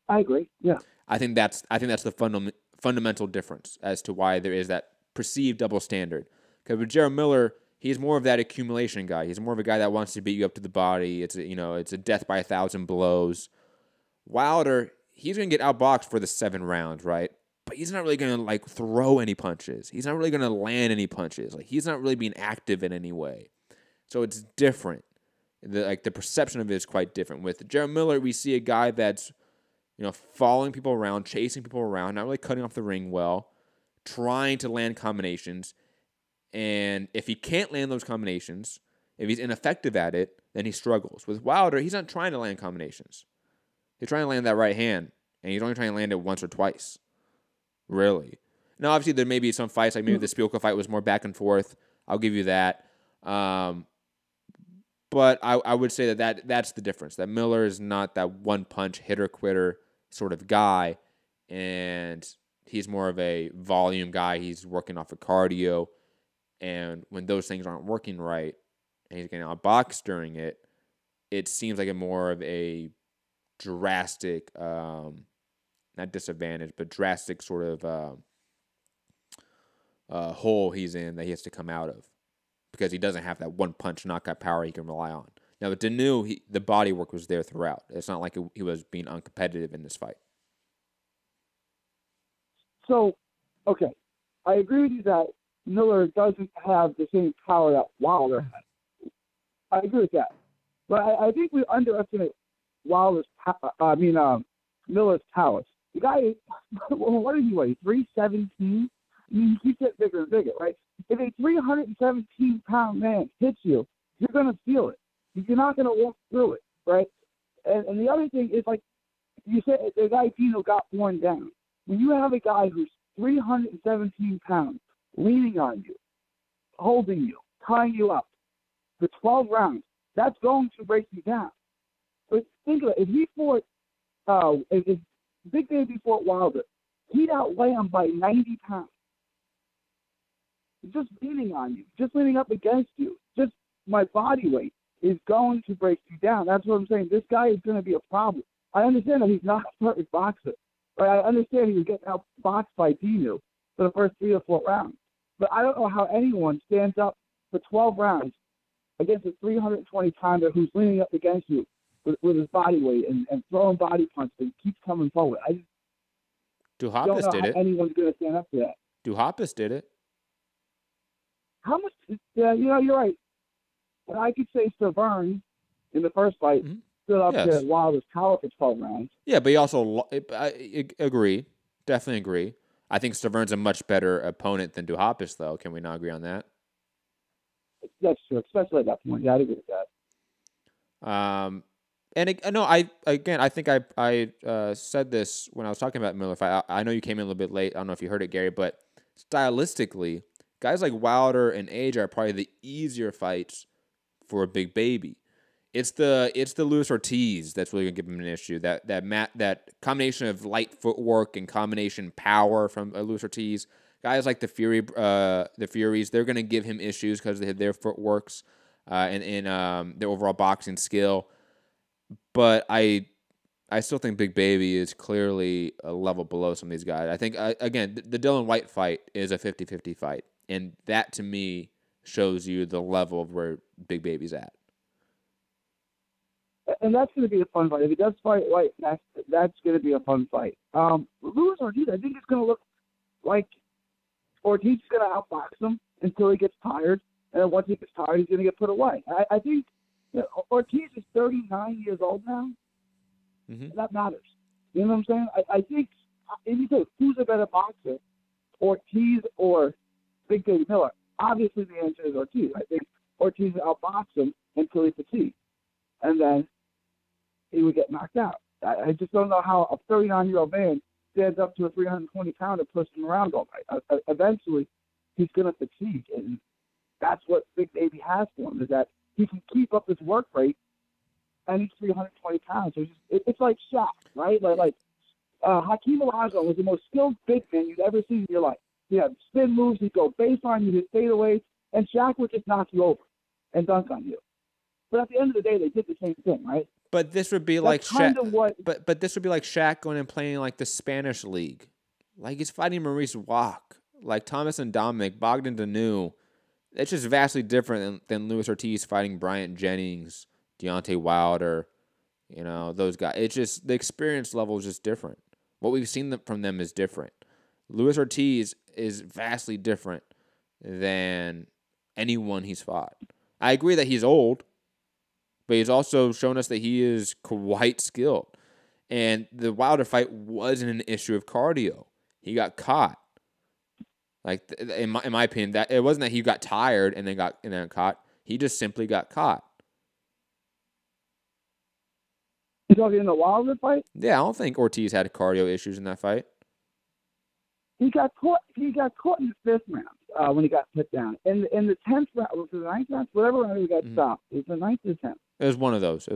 I agree. Yeah. I think that's the fundamental difference as to why there is that perceived double standard. Because with Jarrell Miller, he's more of that accumulation guy. He's more of a guy that wants to beat you up to the body. It's a death by 1,000 blows. Wilder, he's going to get outboxed for the 7 rounds, right? But he's not really going to throw any punches. He's not really going to land any punches. He's not really being active in any way. So it's different. The perception of it is quite different. With Jarrell Miller, we see a guy that's following people around, chasing people around, not really cutting off the ring well, trying to land combinations. And if he can't land those combinations, If he's ineffective at it, then he struggles. With Wilder, he's not trying to land combinations. He's trying to land that right hand, and he's only trying to land it once or twice. Really. Now, obviously, there may be some fights, like maybe the Spielka fight was more back and forth. I'll give you that. But I would say that's the difference. That Miller is not that one-punch hitter-quitter sort of guy, and he's more of a volume guy. He's working off of cardio, and when those things aren't working right, and he's getting outboxed during it, it seems like a more of a drastic, not disadvantage, but drastic sort of hole he's in that he has to come out of, because he doesn't have that one-punch knockout power he can rely on. Now, with Dinu, the body work was there throughout. It's not like he was being uncompetitive in this fight. So, okay, I agree with you that Miller doesn't have the same power that Wilder has. I agree with that. But I think we underestimate Miller's powers. The guy, what is he weigh? 317? I mean, he keeps getting bigger and bigger, right? If a 317-pound man hits you, you're going to feel it. You're not going to walk through it, right? And the other thing is, like you said, the guy Dino got worn down. When you have a guy who's 317 pounds leaning on you, holding you, tying you up for 12 rounds, that's going to break you down. But think of it. If he fought, if Big Baby fought Wilder, he'd outweigh him by 90 pounds. Just leaning on you, just leaning up against you, just my body weight is going to break you down. That's what I'm saying. This guy is going to be a problem. I understand that he's not a perfect boxer. Right? I understand he was getting outboxed by Dinu for the first 3 or 4 rounds. But I don't know how anyone stands up for 12 rounds against a 320-pounder who's leaning up against you with his body weight and throwing body punches and keeps coming forward. I just don't know how anyone's going to stand up to that. Duhaupas did it. How much? Yeah, you're right. But I could say Severn in the first fight stood up to Wilder's power for 12 rounds. Yeah, but he also, I agree, definitely agree. I think Severn's a much better opponent than Duhaupas, though. Can we not agree on that? That's true, especially at that point. Yeah, I'd agree with that. I think I said this when I was talking about Miller fight. I know you came in a little bit late. I don't know if you heard it, Gary, but stylistically, guys like Wilder and Age are probably the easier fights for a Big Baby. It's the Luis Ortiz that's really gonna give him an issue. That combination of light footwork and combination power from Luis Ortiz. Guys like the Furies, they're gonna give him issues because they have their footworks and their overall boxing skill. But I still think Big Baby is clearly a level below some of these guys. I think again the Dylan White fight is a 50-50 fight. And that, to me, shows you the level of where Big Baby's at. And that's going to be a fun fight. If he does fight White, that's going to be a fun fight. Luis Ortiz, I think it's going to look like Ortiz is going to outbox him until he gets tired. And then once he gets tired, he's going to get put away. I think Ortiz is 39 years old now. Mm-hmm. That matters. You know what I'm saying? I think if you say who's a better boxer, Ortiz or Big Baby Miller, obviously the answer is Ortiz. I think Ortiz would outbox him until he fatigues, and then he would get knocked out. I just don't know how a 39-year-old man stands up to a 320-pounder pushing him around all night. Eventually, he's going to fatigue, and that's what Big Baby has for him, is that he can keep up his work rate, and he's 320 pounds. So it's like Shaq, right? Like Hakeem Olajuwon was the most skilled big man you'd ever seen in your life. He had spin moves, he'd go baseline, he'd hit fadeaways, and Shaq would just knock you over and dunk on you. But at the end of the day, they did the same thing, right? But this would be like Shaq. But this would be like Shaq going and playing like the Spanish league, like he's fighting Maurice Walk, like Thomas and Dominic, Bogdan Dinu. It's just vastly different than Luis Ortiz fighting Bryant Jennings, Deontay Wilder, those guys. It's just the experience level is just different. What we've seen from them is different. Luis Ortiz is vastly different than anyone he's fought. I agree that he's old, but he's also shown us that he is quite skilled. And the Wilder fight wasn't an issue of cardio. He got caught. Like in my opinion, that it wasn't that he got tired and then got caught. He just simply got caught. You talking in the Wilder fight? Yeah, I don't think Ortiz had cardio issues in that fight. He got caught. He got caught in the fifth round when he got put down. In the 10th round, was it the 9th round? Whatever round he got stopped. It was the 9th or 10th. It was one of those.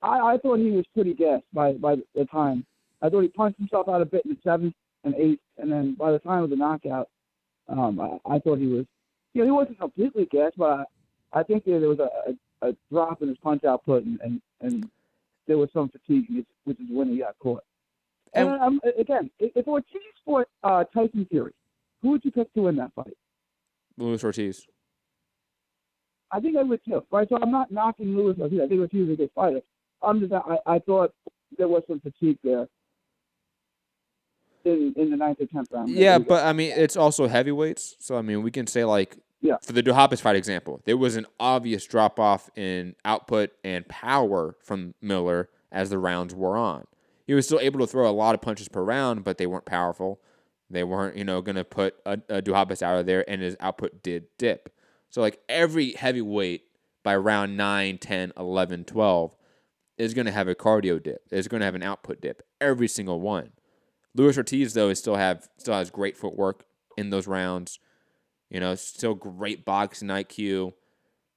I thought he was pretty gassed by the time. I thought he punched himself out a bit in the 7th and 8th, and then by the time of the knockout, I thought he was. He wasn't completely gassed, but I think there was a drop in his punch output, and there was some fatigue, which is when he got caught. And again, if Ortiz fought Tyson Fury, who would you pick to win that fight? Luis Ortiz. I think I would too. Right, so I'm not knocking Luis Ortiz. I think Ortiz is a good fighter. I thought there was some fatigue there in the 9th or 10th round. Yeah, but I mean, it's also heavyweights. So I mean, we can say for the Duhaupas fight example, there was an obvious drop off in output and power from Miller as the rounds wore on. He was still able to throw a lot of punches per round, but they weren't powerful. They weren't, going to put a Duhaupas out of there, and his output did dip. So, every heavyweight by round 9, 10, 11, 12 is going to have a cardio dip. Is going to have an output dip. Every single one. Luis Ortiz, though, still has great footwork in those rounds. Still great boxing IQ.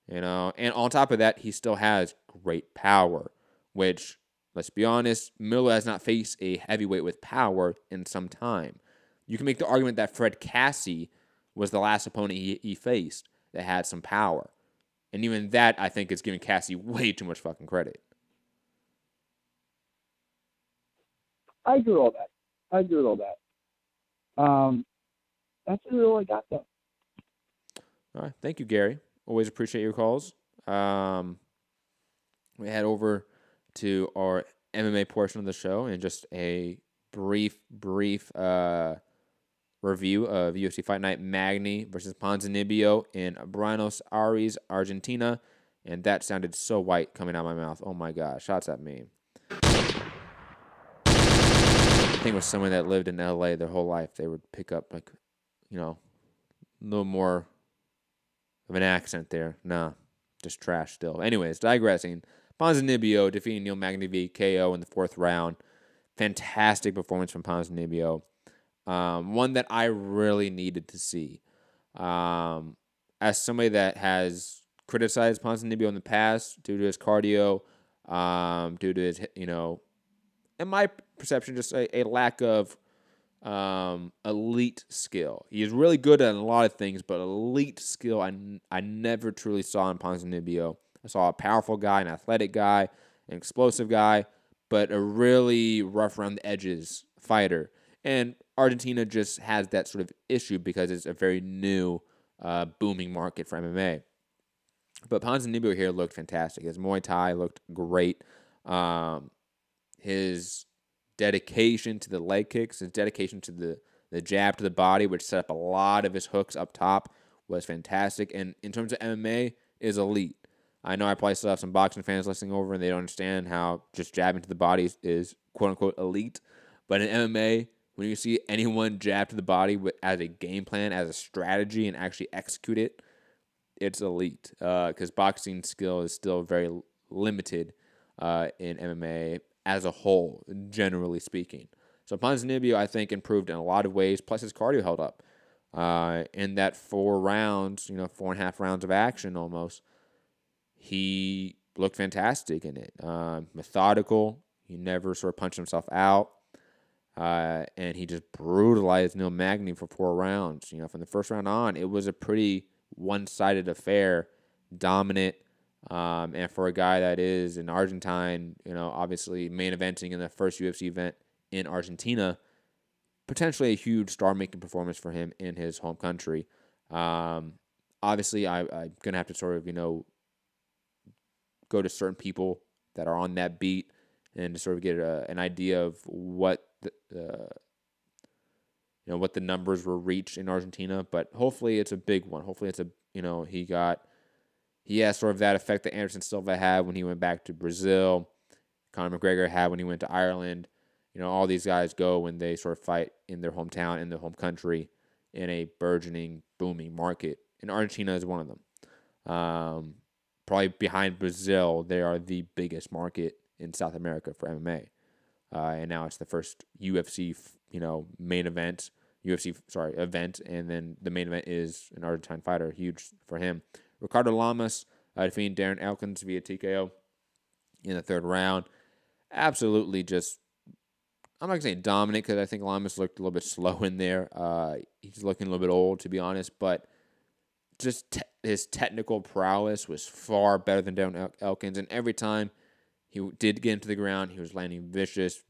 And on top of that, he still has great power, which, let's be honest, Miller has not faced a heavyweight with power in some time. You can make the argument that Fred Cassie was the last opponent he faced that had some power. And even that, I think, is giving Cassie way too much fucking credit. I agree with all that. That's really all I got, though. All right. Thank you, Gary. Always appreciate your calls. We head over to our MMA portion of the show and just a brief review of UFC Fight Night Magny versus Ponzinibbio in Buenos Aires, Argentina. And that sounded so white coming out of my mouth. Oh my gosh, shots at me. I think it was someone that lived in LA their whole life. They would pick up a little more of an accent there. Nah, just trash still. Anyways, digressing. Ponzinibbio defeating Neil Magny via KO in the 4th round. Fantastic performance from Ponzinibbio. One that I really needed to see. As somebody that has criticized Ponzinibbio in the past due to his cardio, due to his, in my perception, just a lack of elite skill. He is really good at a lot of things, but elite skill I never truly saw in Ponzinibbio. I saw a powerful guy, an athletic guy, an explosive guy, but a really rough around the edges fighter. And Argentina just has that sort of issue because it's a very new, booming market for MMA. But Ponzinibbio here looked fantastic. His Muay Thai looked great. His dedication to the leg kicks, his dedication to the jab to the body, which set up a lot of his hooks up top, was fantastic. And in terms of MMA, is elite. I know I probably still have some boxing fans listening over, and they don't understand how just jabbing to the body is quote-unquote elite. But in MMA, when you see anyone jab to the body as a game plan, as a strategy, and actually execute it, it's elite. Because boxing skill is still very limited in MMA as a whole, generally speaking. So Ponzinibbio, I think, improved in a lot of ways, plus his cardio held up. In that 4 rounds, 4.5 rounds of action almost, he looked fantastic in it. Methodical. He never sort of punched himself out. And he just brutalized Neil Magny for 4 rounds. From the first round on, it was a pretty one-sided affair, dominant. And for a guy that is an Argentine, obviously main eventing in the first UFC event in Argentina, potentially a huge star-making performance for him in his home country. Obviously, I'm going to have to sort of, go to certain people that are on that beat and to sort of get an idea of what what the numbers were reached in Argentina. But hopefully it's a big one. Hopefully it's he has sort of that effect that Anderson Silva had when he went back to Brazil. Conor McGregor had when he went to Ireland. All these guys go when they sort of fight in their hometown, in their home country, in a burgeoning, booming market. and Argentina is one of them. Probably behind Brazil, they are the biggest market in South America for MMA. And now it's the first UFC, main event, event, and then the main event is an Argentine fighter, huge for him. Ricardo Lamas defeating Darren Elkins via TKO in the third round. Absolutely just, I'm not going to say dominant because I think Lamas looked a little bit slow in there. He's looking a little bit old, to be honest, but just his technical prowess was far better than Darren Elkins, and every time he did get into the ground, he was landing vicious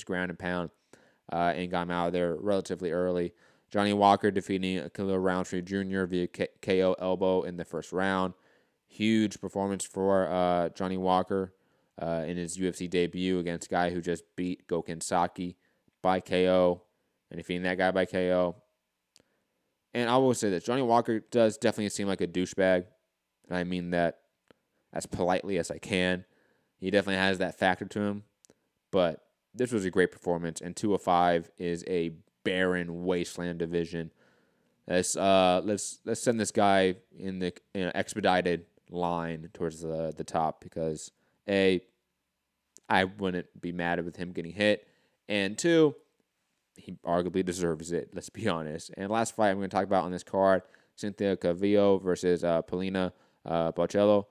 ground and pound, and got him out of there relatively early. Johnny Walker defeating Khalil Roundtree Jr. via KO elbow in the first round. Huge performance for Johnny Walker in his UFC debut against a guy who just beat Gokhan Saki by KO, and defeating that guy by KO. And I will say this, Johnny Walker does definitely seem like a douchebag, and I mean that as politely as I can. He definitely has that factor to him, but this was a great performance, and 205 is a barren wasteland division. Let's send this guy in the expedited line towards the top because A, I wouldn't be mad with him getting hit, and 2, he arguably deserves it, let's be honest. And last fight I'm going to talk about on this card, Cynthia Calvillo versus Paulina Bocello,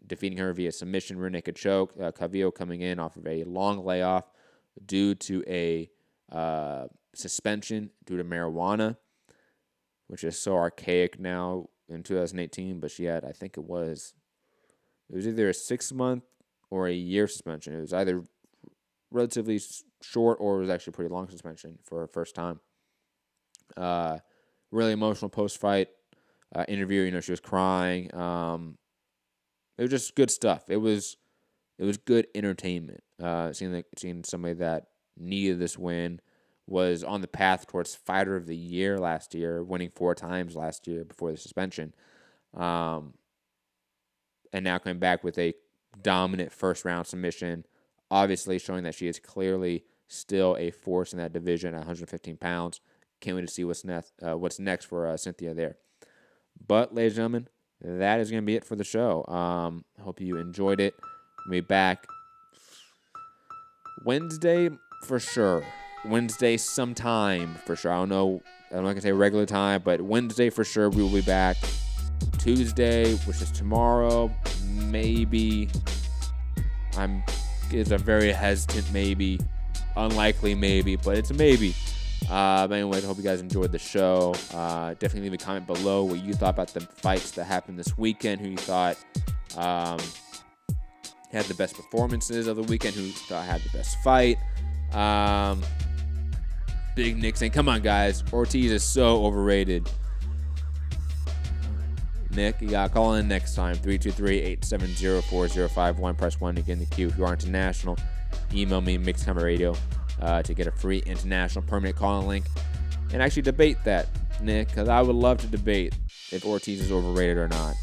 defeating her via submission, rear naked choke. Calvillo coming in off of a long layoff due to a suspension due to marijuana, which is so archaic now in 2018, but she had, I think it was either a 6-month or a year suspension. It was either relatively short or it was actually a pretty long suspension for her first time. Really emotional post-fight interview. She was crying. It was just good stuff. It was good entertainment. Seeing somebody that needed this win, was on the path towards Fighter of the Year last year, winning 4 times last year before the suspension, and now coming back with a dominant first-round submission, obviously showing that she is clearly still a force in that division at 115 pounds. Can't wait to see what's next for Cynthia there. But, ladies and gentlemen, that is going to be it for the show. Hope you enjoyed it. We'll be back Wednesday for sure. Wednesday sometime for sure. I don't know. I'm not going to say regular time, but Wednesday for sure we will be back. Tuesday, which is tomorrow, maybe. It's a very hesitant maybe. Unlikely maybe, but it's a maybe. But anyway, I hope you guys enjoyed the show. Definitely leave a comment below what you thought about the fights that happened this weekend, who you thought had the best performances of the weekend, who you thought had the best fight. Big Nick saying, come on, guys. Ortiz is so overrated. Nick, you got to call in next time. 323-870-4051. Press 1 to get in the queue. If you are international, email me, MixedCommentRadio, to get a free international permanent call-in link. And actually debate that, Nick, because I would love to debate if Ortiz is overrated or not.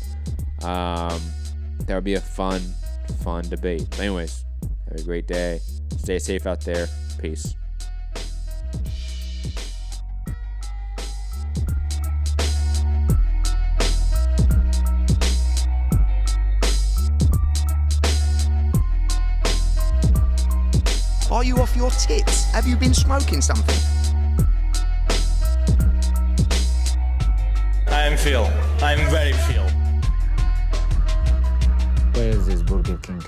That would be a fun debate. But anyways, have a great day. Stay safe out there. Peace. Are you off your tits? Have you been smoking something? I'm Phil. I'm very Phil. Where is this Burger King?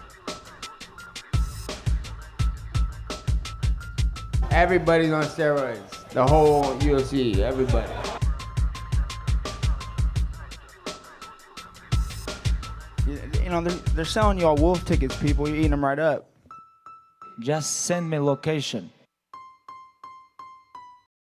Everybody's on steroids. The whole UFC, everybody. They're selling y'all wolf tickets, people. You're eating them right up. Just send me location.